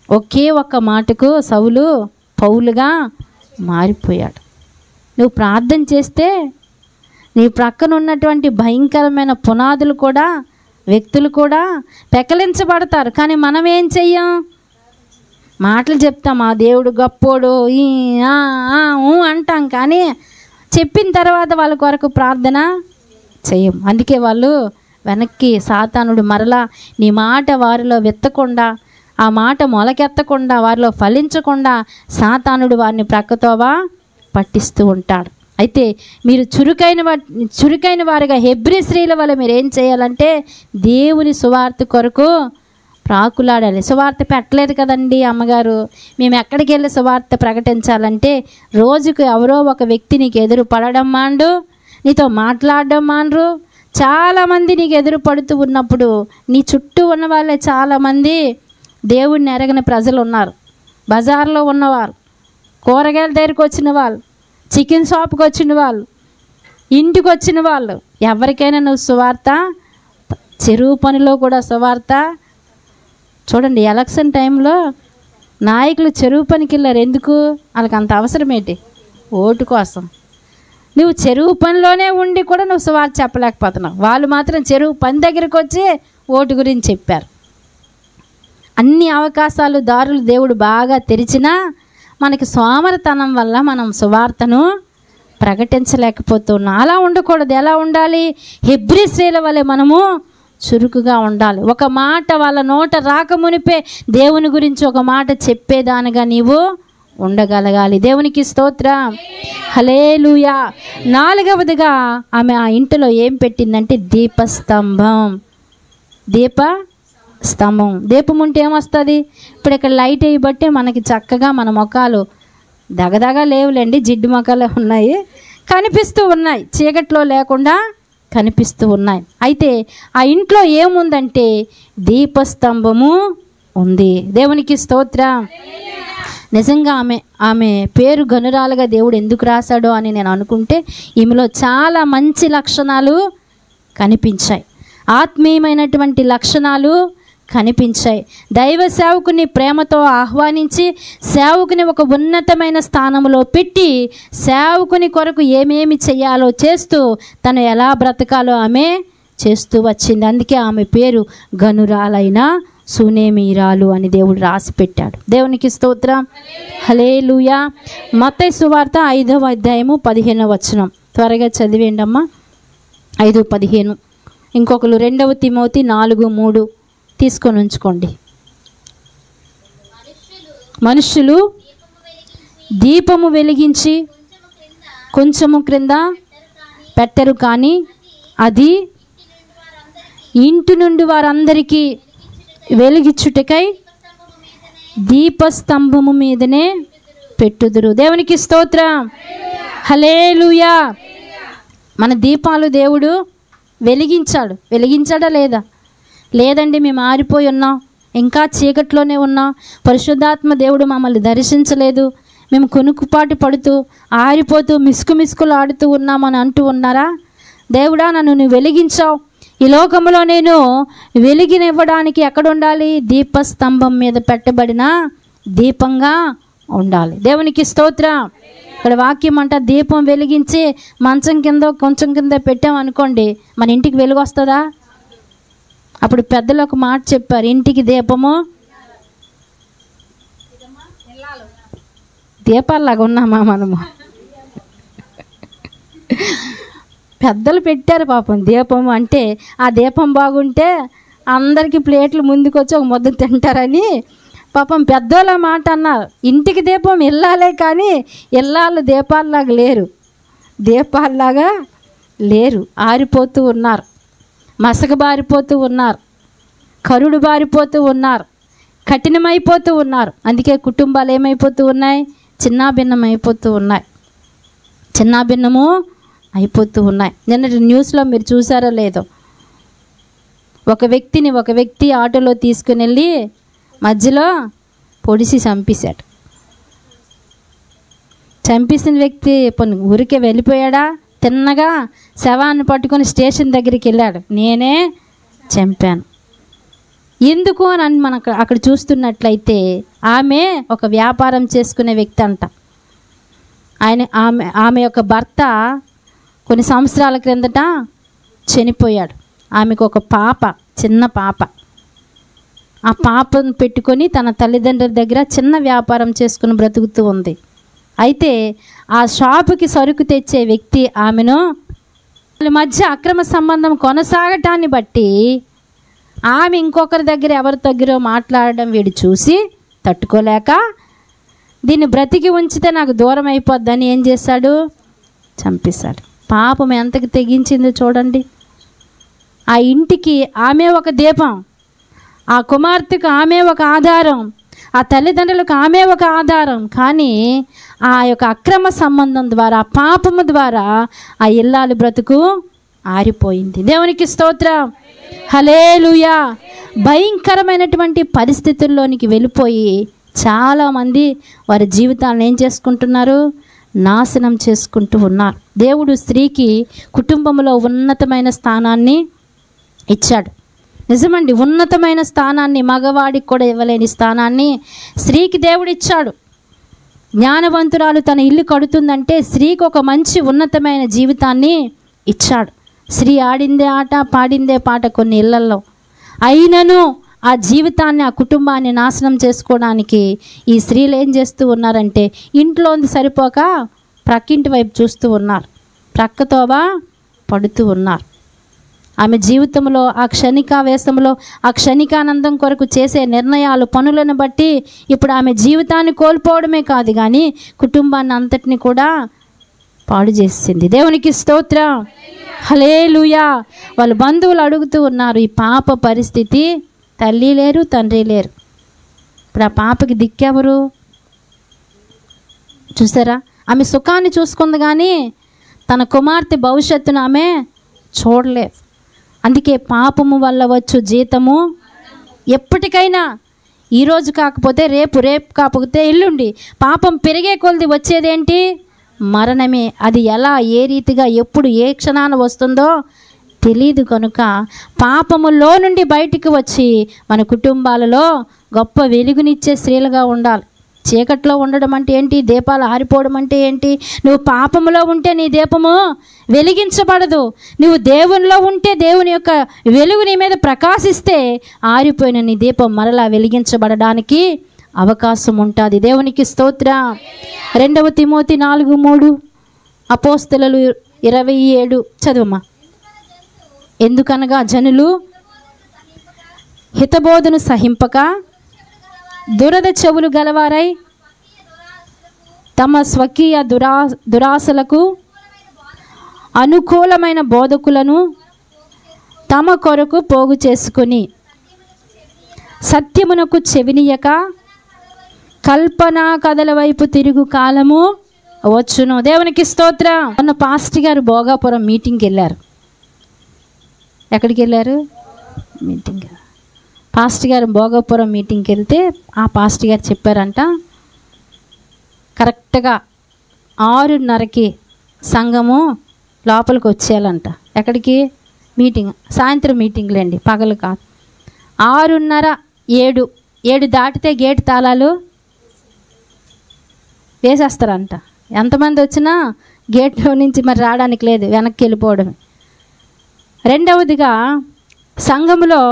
Speaker 1: ఒకే ఒక్క మాటకు సౌలు పౌలుగా మారిపోయాడు. నువ్వు ప్రార్థన చేస్తే నీ ప్రక్కన ఉన్నటువంటి భయంకరమైన పునాదులు కూడా, వ్యక్తులు కూడా పెకలించబడతారు. కానీ మనం ఏం చెయ్యం? మాటలు చెప్తాం, ఆ దేవుడు గొప్పోడు అంటాం, కానీ చెప్పిన తర్వాత వాళ్ళ కొరకు ప్రార్థన చెయ్యం. అందుకే వాళ్ళు వెనక్కి సాతానుడు మరలా నీ మాట వారిలో విత్తకుండా, ఆ మాట మొలకెత్తకుండా, వారిలో ఫలించకుండా సాతానుడు వారిని ప్రక్కతోవా పట్టిస్తూ ఉంటాడు. అయితే మీరు చురుకైన వారిగా హెబ్రీ స్త్రీల వల్ల మీరు ఏం చేయాలంటే దేవుని సువార్త కొరకు ప్రాకులాడాలి. సువార్త పెట్టలేదు కదండి అమ్మగారు, మేము ఎక్కడికి వెళ్ళి సువార్త ప్రకటించాలంటే రోజుకు ఎవరో ఒక వ్యక్తి నీకు ఎదురు పడడం మాండు, నీతో మాట్లాడడం మాండ్రు. చాలామంది నీకు ఎదురు పడుతూ ఉన్నప్పుడు నీ చుట్టూ ఉన్న వాళ్ళే చాలామంది దేవుడిని ఎరగని ప్రజలు ఉన్నారు. బజార్లో ఉన్నవారు, కూరగాయల దగ్గరికి వచ్చిన వాళ్ళు, చికెన్ షాప్కి వచ్చిన వాళ్ళు, ఇంటికి వచ్చిన వాళ్ళు, ఎవరికైనా నువ్వు సువార్త, చెరువు పనిలో కూడా సువార్త. చూడండి, ఎలక్షన్ టైంలో నాయకులు చెరువు పనికి వెళ్ళారు. ఎందుకు? వాళ్ళకి అంత అవసరం ఏంటి? ఓటు కోసం. నువ్వు చెరువు పనిలోనే ఉండి కూడా నువ్వు సువార్త చెప్పలేకపోతున్నావు. వాళ్ళు మాత్రం చెరువు పని దగ్గరికి వచ్చి ఓటు గురించి చెప్పారు. అన్ని అవకాశాలు, దారులు దేవుడు బాగా తెరిచినా మనకి సోమరితనం వల్ల మనం సువార్తను ప్రకటించలేకపోతున్నాం. అలా ఉండకూడదు. ఎలా ఉండాలి? హెబ్రీ స్త్రీల వలె మనము చురుకుగా ఉండాలి. ఒక మాట వాళ్ళ నోట రాకమునిపే దేవుని గురించి ఒక మాట చెప్పేదానిగా నీవు ఉండగలగాలి. దేవునికి స్తోత్రం, హల్లెలూయా. 4వదిగా ఆమె ఆ ఇంటిలో ఏం పెట్టిందంటే దీపస్తంభం. దీపస్తంభం, దీపం ఉంటే ఏమొస్తుంది? ఇప్పుడు ఇక్కడ లైట్ వేయబట్టే మనకి చక్కగా మన ముఖాలు దగదగా లేవులేండి, జిడ్డు ముఖాలే ఉన్నాయి, కనిపిస్తూ ఉన్నాయి, చీకట్లో లేకుండా కనిపిస్తూ ఉన్నాయి. అయితే ఆ ఇంట్లో ఏముందంటే దీపస్తంభము ఉంది. దేవునికి స్తోత్రం. నిజంగా ఆమె పేరు గనురాలుగా దేవుడు ఎందుకు రాశాడో అని నేను అనుకుంటే ఈమెలో చాలా మంచి లక్షణాలు కనిపించాయి, ఆత్మీయమైనటువంటి లక్షణాలు కనిపించాయి. దైవ సేవకుని ప్రేమతో ఆహ్వానించి సేవకుని ఒక ఉన్నతమైన స్థానంలో పెట్టి సేవకుని కొరకు ఏమేమి చేయాలో చేస్తూ తను ఎలా బ్రతకాలో ఆమె చేస్తూ వచ్చింది. అందుకే ఆమె పేరు గనురాలైన సునేమీరాలు అని దేవుడు రాసి పెట్టాడు. దేవునికి స్తోత్రం, హల్లెలూయా. మత్తయి సువార్త 5వ అధ్యాయము 15వ వచనం త్వరగా చదివేయండి అమ్మా. 5:15. ఇంకొకరు 2వ తిమోతి 4:3 తీసుకొని ఉంచుకోండి. మనుషులు దీపము వెలిగించి కొంచెము క్రింద పెట్టరు, కానీ అది ఇంటి నుండి వారందరికీ వెలిగించుటకై దీపస్తంభము మీదనే పెట్టుదురు. దేవునికి స్తోత్రం, హల్లెలూయా. మన దీపాలు దేవుడు వెలిగించాడా లేదా? లేదండి, మేము ఆరిపోయి ఉన్నాం, ఇంకా చీకట్లోనే ఉన్నాం, పరిశుద్ధాత్మ దేవుడు మమ్మల్ని దర్శించలేదు, మేము కొనుక్కుపాటు పడుతూ ఆరిపోతూ మిసుకులు ఆడుతూ ఉన్నామని అంటూ ఉన్నారా? దేవుడా, నన్ను నువ్వు వెలిగించావు, ఈ లోకంలో నేను వెలిగినివ్వడానికి ఎక్కడ ఉండాలి? దీపస్తంభం మీద పెట్టబడిన దీపంగా ఉండాలి. దేవునికి స్తోత్రం. ఇక్కడ వాక్యం అంట, దీపం వెలిగించి మంచం కింద కొంచెం కింద పెట్టామనుకోండి, మన ఇంటికి వెలుగు వస్తుందా? అప్పుడు పెద్దలు ఒక మాట చెప్పారు, ఇంటికి దీపము. దీపాల్లాగా ఉన్నామా మనము? పెద్దలు పెట్టారు పాపం దీపం అంటే, ఆ దీపం బాగుంటే అందరికీ ప్లేట్లు ముందుకు వచ్చి ఒక ముద్ద తింటారని పాపం పెద్దోళ్ళ మాట అన్నారు. ఇంటికి దీపం ఇల్లాలే, కానీ ఇల్లాలు దీపాల్లాగా లేరు, ఆరిపోతూ ఉన్నారు, మసకబారిపోతూ ఉన్నారు, కరుడు బారిపోతూ ఉన్నారు, కఠినమైపోతూ ఉన్నారు. అందుకే కుటుంబాలు ఏమైపోతూ ఉన్నాయి? చిన్నాభిన్నము అయిపోతూ ఉన్నాయి. నిన్నటి న్యూస్లో మీరు చూసారో లేదో, ఒక వ్యక్తి ఆటోలో తీసుకుని వెళ్ళి మధ్యలో పొడిసి చంపేశాడు. చంపేసిన వ్యక్తి ఊరికే వెళ్ళిపోయాడా? తిన్నగా శవాన్ని పట్టుకొని స్టేషన్ దగ్గరికి వెళ్ళాడు, నేనే చంపాను. ఎందుకు అని మనం అక్కడ చూస్తున్నట్లయితే ఆమె ఒక వ్యాపారం చేసుకునే వ్యక్తి అంట. ఆమె యొక్క భర్త కొన్ని సంవత్సరాల క్రిందట చనిపోయాడు. ఆమెకు ఒక పాప, చిన్న పాప. ఆ పాపను పెట్టుకొని తన తల్లిదండ్రుల దగ్గర చిన్న వ్యాపారం చేసుకుని బ్రతుకుతూ ఉంది. అయితే ఆ షాపుకి సరుకు తెచ్చే వ్యక్తి ఆమెను వాళ్ళ మధ్య అక్రమ సంబంధం కొనసాగటాన్ని బట్టి ఆమె ఇంకొకరి దగ్గర ఎవరి దగ్గర మాట్లాడడం వీడు చూసి తట్టుకోలేక దీన్ని బ్రతికి ఉంచితే నాకు దూరం అయిపోద్దని ఏం చేశాడు? చంపేశాడు. పాపం ఎంతకు తెగించిందో చూడండి. ఆ ఇంటికి ఆమె ఒక దీపం, ఆ కుమార్తెకు ఆమె ఒక ఆధారం, ఆ తల్లిదండ్రులకు ఆమె ఒక ఆధారం. కానీ ఆ యొక్క అక్రమ సంబంధం ద్వారా, పాపము ద్వారా ఆ ఇల్లాలి బ్రతుకు ఆరిపోయింది. దేవునికి స్తోత్రం, హల్లెలూయా. భయంకరమైనటువంటి పరిస్థితుల్లోనికి వెళ్ళిపోయి చాలామంది వారి జీవితాలను ఏం చేసుకుంటున్నారు? నాశనం చేసుకుంటూ ఉన్నారు. దేవుడు స్త్రీకి కుటుంబంలో ఉన్నతమైన స్థానాన్ని ఇచ్చాడు. నిజమండి, ఉన్నతమైన స్థానాన్ని, మగవాడికి కూడా ఇవ్వలేని స్థానాన్ని స్త్రీకి దేవుడు ఇచ్చాడు. జ్ఞానవంతురాలు తన ఇల్లు కడుతుందంటే స్త్రీకి ఒక మంచి ఉన్నతమైన జీవితాన్ని ఇచ్చాడు. స్త్రీ ఆడిందే ఆట, పాడిందే పాట కొన్ని ఇళ్లల్లో. అయినను ఆ జీవితాన్ని, ఆ కుటుంబాన్ని నాశనం చేసుకోవడానికి ఈ స్త్రీలు ఏం చేస్తూ ఉన్నారంటే ఇంట్లోంది సరిపోక ప్రక్కింటి వైపు చూస్తూ ఉన్నారు, ప్రక్కతోవా పడుతూ ఉన్నారు. ఆమె జీవితంలో ఆ క్షణికావేశంలో, ఆ క్షణికానందం కొరకు చేసే నిర్ణయాలు, పనులను బట్టి ఇప్పుడు ఆమె జీవితాన్ని కోల్పోవడమే కాదు కానీ కుటుంబాన్ని అంతటిని కూడా పాడు చేసింది. దేవునికి స్తోత్రం, హల్లెలూయా. వాళ్ళ బంధువులు అడుగుతూ ఉన్నారు, ఈ పాప పరిస్థితి, తల్లి లేరు, తండ్రి లేరు, ఇప్పుడు ఆ పాపకి దిక్కెవరు? చూసారా, ఆమె సుఖాన్ని చూసుకుంది కానీ తన కుమార్తె భవిష్యత్తును ఆమె చూడలేదు. అందుకే పాపము వల్ల వచ్చు జీతము ఎప్పటికైనా, ఈరోజు కాకపోతే రేపు, రేపు కాకపోతే ఎల్లుండి, పాపం పెరిగే కొలది వచ్చేదేంటి? మరణమే. అది ఎలా, ఏ రీతిగా, ఎప్పుడు, ఏ క్షణాన వస్తుందో తెలీదు. కనుక పాపములో నుండి బయటికి వచ్చి మన కుటుంబాలలో గొప్ప వెలుగునిచ్చే స్త్రీలుగా ఉండాలి. చీకట్లో ఉండడం అంటే ఏంటి? దీపాలు ఆరిపోవడం అంటే ఏంటి? నువ్వు పాపములో ఉంటే నీ దీపము వెలిగించబడదు. నువ్వు దేవునిలో ఉంటే దేవుని యొక్క వెలుగు నీ మీద ప్రకాశిస్తే ఆరిపోయిన నీ దీపం మరలా వెలిగించబడడానికి అవకాశం ఉంటుంది. దేవునికి స్తోత్రం. 2 తిమోతి 4:3, అపోస్తలులు 27 చదువమ్మా. ఎందుకనగా జనులు హితబోధను సహింపక దురద చెవులు గలవారై తమ స్వకీయ దురాశలకు అనుకూలమైన బోధకులను తమ కొరకు పోగు చేసుకుని సత్యమునకు చెవినియక కల్పనా కథల వైపు తిరుగు కాలము వచ్చును. దేవునికి స్తోత్రం. మొన్న పాస్టర్ గారు భోగాపురం మీటింగ్కి వెళ్ళారు. ఎక్కడికి వెళ్ళారు? మీటింగ్. పాస్టర్ గారు భోగాపురం మీటింగ్కి వెళ్తే ఆ పాస్టర్ గారు చెప్పారంట, కరెక్ట్గా 6:30కి సంఘము లోపలికి వచ్చేయాలంట. ఎక్కడికి? మీటింగ్, సాయంత్రం మీటింగ్లేండి, పగలు కాదు. 6:30, 7 దాటితే గేట్ తాళాలు వేసేస్తారంట. ఎంతమంది వచ్చినా గేట్లో నుంచి మరి రావడానికి లేదు, వెనక్కి వెళ్ళిపోవడమే. రెండవదిగా సంఘంలో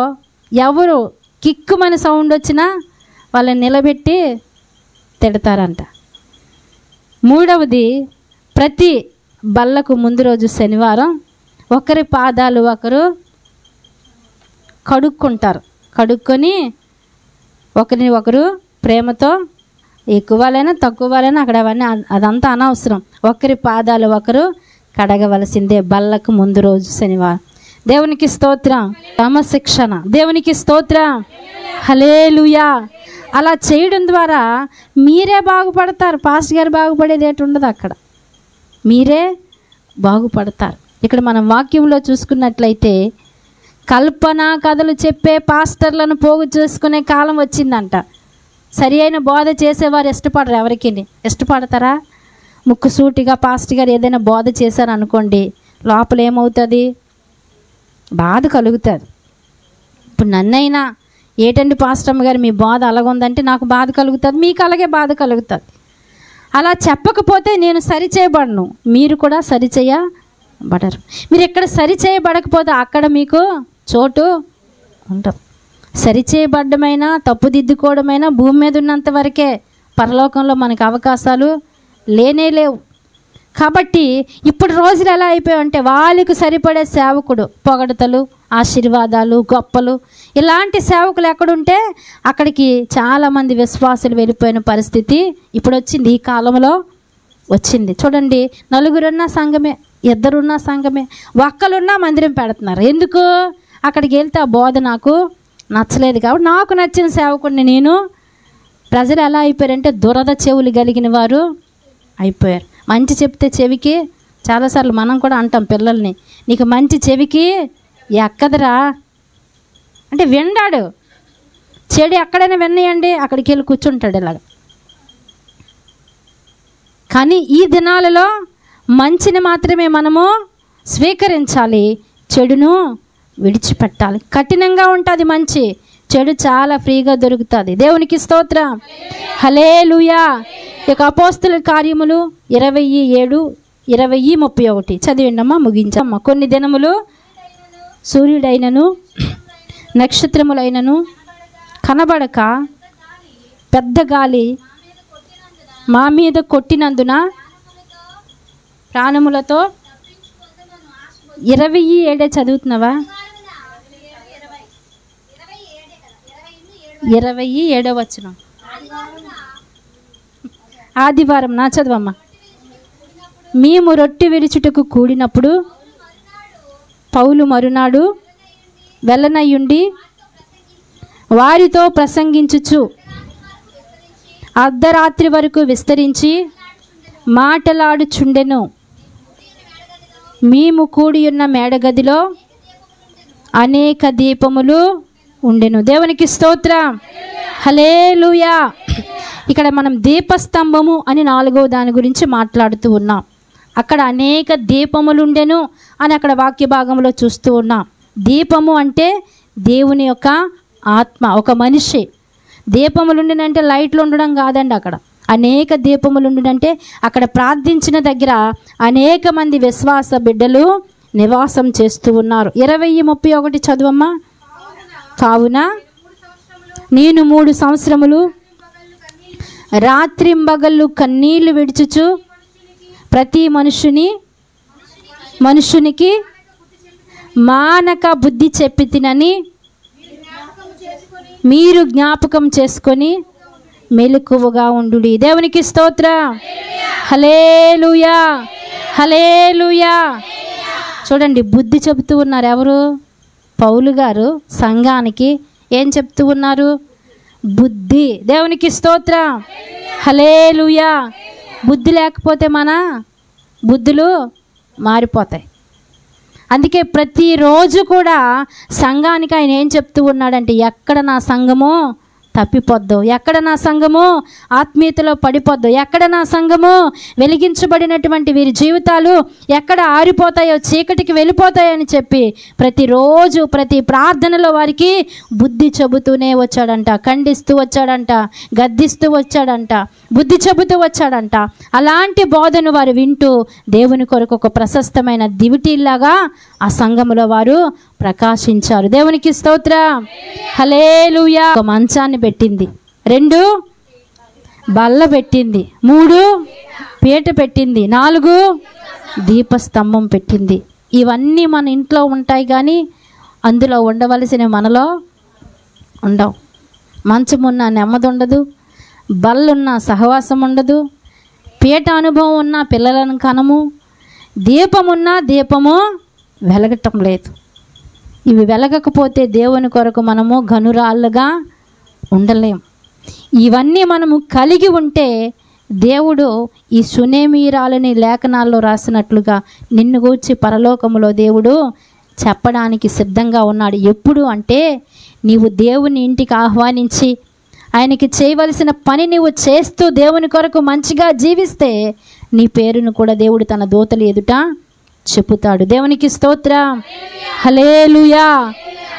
Speaker 1: ఎవరు కిక్కుమని సౌండ్ వచ్చినా వాళ్ళని నిలబెట్టి తిడతారంట. మూడవది, ప్రతి బల్లకు ముందు రోజు శనివారం ఒకరి పాదాలు ఒకరు కడుక్కుంటారు. కడుక్కొని ఒకరిని ఒకరు ప్రేమతో, ఎక్కువ వాళ్ళైనా తక్కువ వాళ్ళైనా అక్కడ అవన్నీ అదంతా అనవసరం, ఒకరి పాదాలు ఒకరు కడగవలసిందే బల్లకు ముందు రోజు శనివారం. దేవునికి స్తోత్రం. క్రమశిక్షణ. దేవునికి స్తోత్రం, హల్లెలూయా. అలా చేయడం ద్వారా మీరే బాగుపడతారు. పాస్టర్ గారు బాగుపడేది ఏటి ఉండదు, అక్కడ మీరే బాగుపడతారు. ఇక్కడ మనం వాక్యంలో చూసుకున్నట్లయితే కల్పన కథలు చెప్పే పాస్టర్లను పోగు చేసుకునే కాలం వచ్చిందంట. సరి అయిన బోధ చేసేవారు ఇష్టపడరు. ఎవరికి ఇష్టపడతారా? ముక్కుసూటిగా పాస్టర్ గారు ఏదైనా బోధ చేశారనుకోండి, లోపల ఏమవుతుంది? బాధ కలుగుతుంది. ఇప్పుడు నన్నైనా ఏటండి పాస్టమ్మ గారు మీ బోధ అలాగుందంటే నాకు బాధ కలుగుతుంది, మీకు అలాగే బాధ కలుగుతుంది. అలా చెప్పకపోతే నేను సరిచేయబడను, మీరు కూడా సరిచేయబడరు. మీరు ఎక్కడ సరిచేయబడకపోతే అక్కడ మీకు చోటు ఉండదు. సరిచేయబడ్డమైనా తప్పుదిద్దుకోవడమైనా భూమి మీద ఉన్నంత వరకే, పరలోకంలో మనకు అవకాశాలు లేనే లేవు. కాబట్టి ఇప్పుడు రోజులు ఎలా అయిపోయాయంటే వాళ్ళకు సరిపడే సేవకుడు, పొగడతలు, ఆశీర్వాదాలు, గొప్పలు, ఇలాంటి సేవకులు ఎక్కడుంటే అక్కడికి చాలామంది విశ్వాసులు వెళ్ళిపోయిన పరిస్థితి ఇప్పుడు వచ్చింది, ఈ కాలంలో వచ్చింది. చూడండి, నలుగురున్న సంఘమే, ఇద్దరున్న సంఘమే, ఒక్కలున్నా మందిరం పెడుతున్నారు. ఎందుకు? అక్కడికి వెళ్తే ఆ బోధ నాకు నచ్చలేదు కాబట్టి నాకు నచ్చిన సేవకుడిని నేను. ప్రజలు ఎలా అయిపోయారంటే దురద చెవులు కలిగిన వారు అయిపోయారు. మంచి చెప్తే చెవికి, చాలాసార్లు మనం కూడా అంటాం పిల్లల్ని, నీకు మంచి చెవికి ఎక్కదరా అంటే విండాడు. చెడు ఎక్కడైనా విన్నాయండి, అక్కడికి వెళ్ళి కూర్చుంటాడు ఇలాగ. కానీ ఈ దినాలలో మంచిని మాత్రమే మనము స్వీకరించాలి, చెడును విడిచిపెట్టాలి. కఠినంగా ఉంటుంది మంచి, చెడు చాలా ఫ్రీగా దొరుకుతుంది. దేవునికి స్తోత్రం, హల్లెలూయా. ఇక అపోస్తుల కార్యములు 27, 20, 31 చదివిండమ్మా, ముగించమ్మా. కొన్ని దినములు సూర్యుడైనను నక్షత్రములైనను కనబడక పెద్ద గాలి మా మీద కొట్టినందున ప్రాణములతో 27 చదువుతున్నావా? 27 వచనం, ఆదివారం నా చదవమ్మా. మేము రొట్టె విరుచుటకు కూడినప్పుడు పౌలు మరునాడు వెళ్ళనయ్యుండి వారితో ప్రసంగించుచు అర్ధరాత్రి వరకు విస్తరించి మాటలాడుచుండెను. మేము కూడి ఉన్న మేడగదిలో అనేక దీపములు ఉండెను. దేవునికి స్తోత్రం, హల్లెలూయా. ఇక్కడ మనం దీపస్తంభము అని 4వ దాని గురించి మాట్లాడుతూ ఉన్నాం. అక్కడ అనేక దీపములు ఉండెను అని అక్కడ వాక్య భాగంలో చూస్తూ ఉన్నాం. దీపము అంటే దేవుని యొక్క ఆత్మ, ఒక మనిషి. దీపములు ఉండినంటే లైట్లు ఉండడం కాదండి, అక్కడ అనేక దీపములు ఉండినంటే అక్కడ ప్రార్థించిన దగ్గర అనేక మంది విశ్వాస బిడ్డలు నివాసం చేస్తూ ఉన్నారు. 20:31 చదువమ్మా. కావున నేను 3 సంవత్సరములు రాత్రింబగళ్ళు కన్నీళ్లు విడుచుచు ప్రతి మనుషునికి మానక బుద్ధి చెప్పి తినని మీరు జ్ఞాపకం చేసుకొని మెలకువగా ఉండుడి. దేవునికి స్తోత్రం, హల్లెలూయా, హల్లెలూయా. చూడండి, బుద్ధి చెబుతూ ఉన్నారు ఎవరు? పౌలు గారు సంఘానికి ఏం చెప్తూ ఉన్నారు? బుద్ధి. దేవునికి స్తోత్రం, హల్లెలూయా. బుద్ధి లేకపోతే మన బుద్ధులు మారిపోతాయి. అందుకే ప్రతిరోజు కూడా సంఘానికి ఆయన ఏం చెప్తూ ఉన్నాడంటే, ఎక్కడ నా సంఘము తప్పిపోద్దు, ఎక్కడ నా సంఘము ఆత్మీయతలో పడిపోద్దు, ఎక్కడ నా సంఘము వెలిగించబడినటువంటి వీరి జీవితాలు ఎక్కడ ఆరిపోతాయో, చీకటికి వెళ్ళిపోతాయో అని చెప్పి ప్రతిరోజు ప్రతి ప్రార్థనలో వారికి బుద్ధి చెబుతూనే వచ్చాడంట, ఖండిస్తూ వచ్చాడంట, గద్దిస్తూ వచ్చాడంట, బుద్ధి చెబుతూ వచ్చాడంట. అలాంటి బోధను వారు వింటూ దేవుని కొరకు ఒక ప్రశస్తమైన దివిటీలాగా ఆ సంఘములో వారు ప్రకాశించారు. దేవునికి స్తోత్రం, హల్లెలూయా. ఒక మంచాన్ని పెట్టింది, 2 బల్ల పెట్టింది, 3 పీట పెట్టింది, 4 దీపస్తంభం పెట్టింది. ఇవన్నీ మన ఇంట్లో ఉంటాయి కానీ అందులో ఉండవలసిన మనలో ఉండవు. మంచమున్న నెమ్మది ఉండదు, బల్లున్న సహవాసం ఉండదు, పీట అనుభవం ఉన్న పిల్లలను కనము, దీపమున్న దీపము వెలగటం లేదు. ఇవి వెలగకపోతే దేవుని కొరకు మనము గనురాళ్ళుగా ఉండలేం. ఇవన్నీ మనము కలిగి ఉంటే దేవుడు ఈ సునేమీరాలని లేఖనాల్లో రాసినట్లుగా నిన్ను గూర్చి పరలోకములో దేవుడు చెప్పడానికి సిద్ధంగా ఉన్నాడు. ఎప్పుడు అంటే నీవు దేవుని ఇంటికి ఆహ్వానించి ఆయనకి చేయవలసిన పని నీవు చేస్తూ దేవుని కొరకు మంచిగా జీవిస్తే నీ పేరును కూడా దేవుడు తన దూతల ఎదుట చెప్పుతాడు. దేవునికి స్తోత్రం, హల్లెలూయా.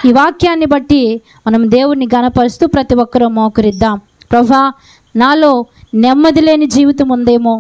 Speaker 1: ఈ వాక్యాన్ని బట్టి మనం దేవుణ్ణి ఘనపరుస్తూ ప్రతి ఒక్కరూ మోకరిద్దాం. ప్రభువా, నాలో నెమ్మది లేని జీవితం ఉందేమో,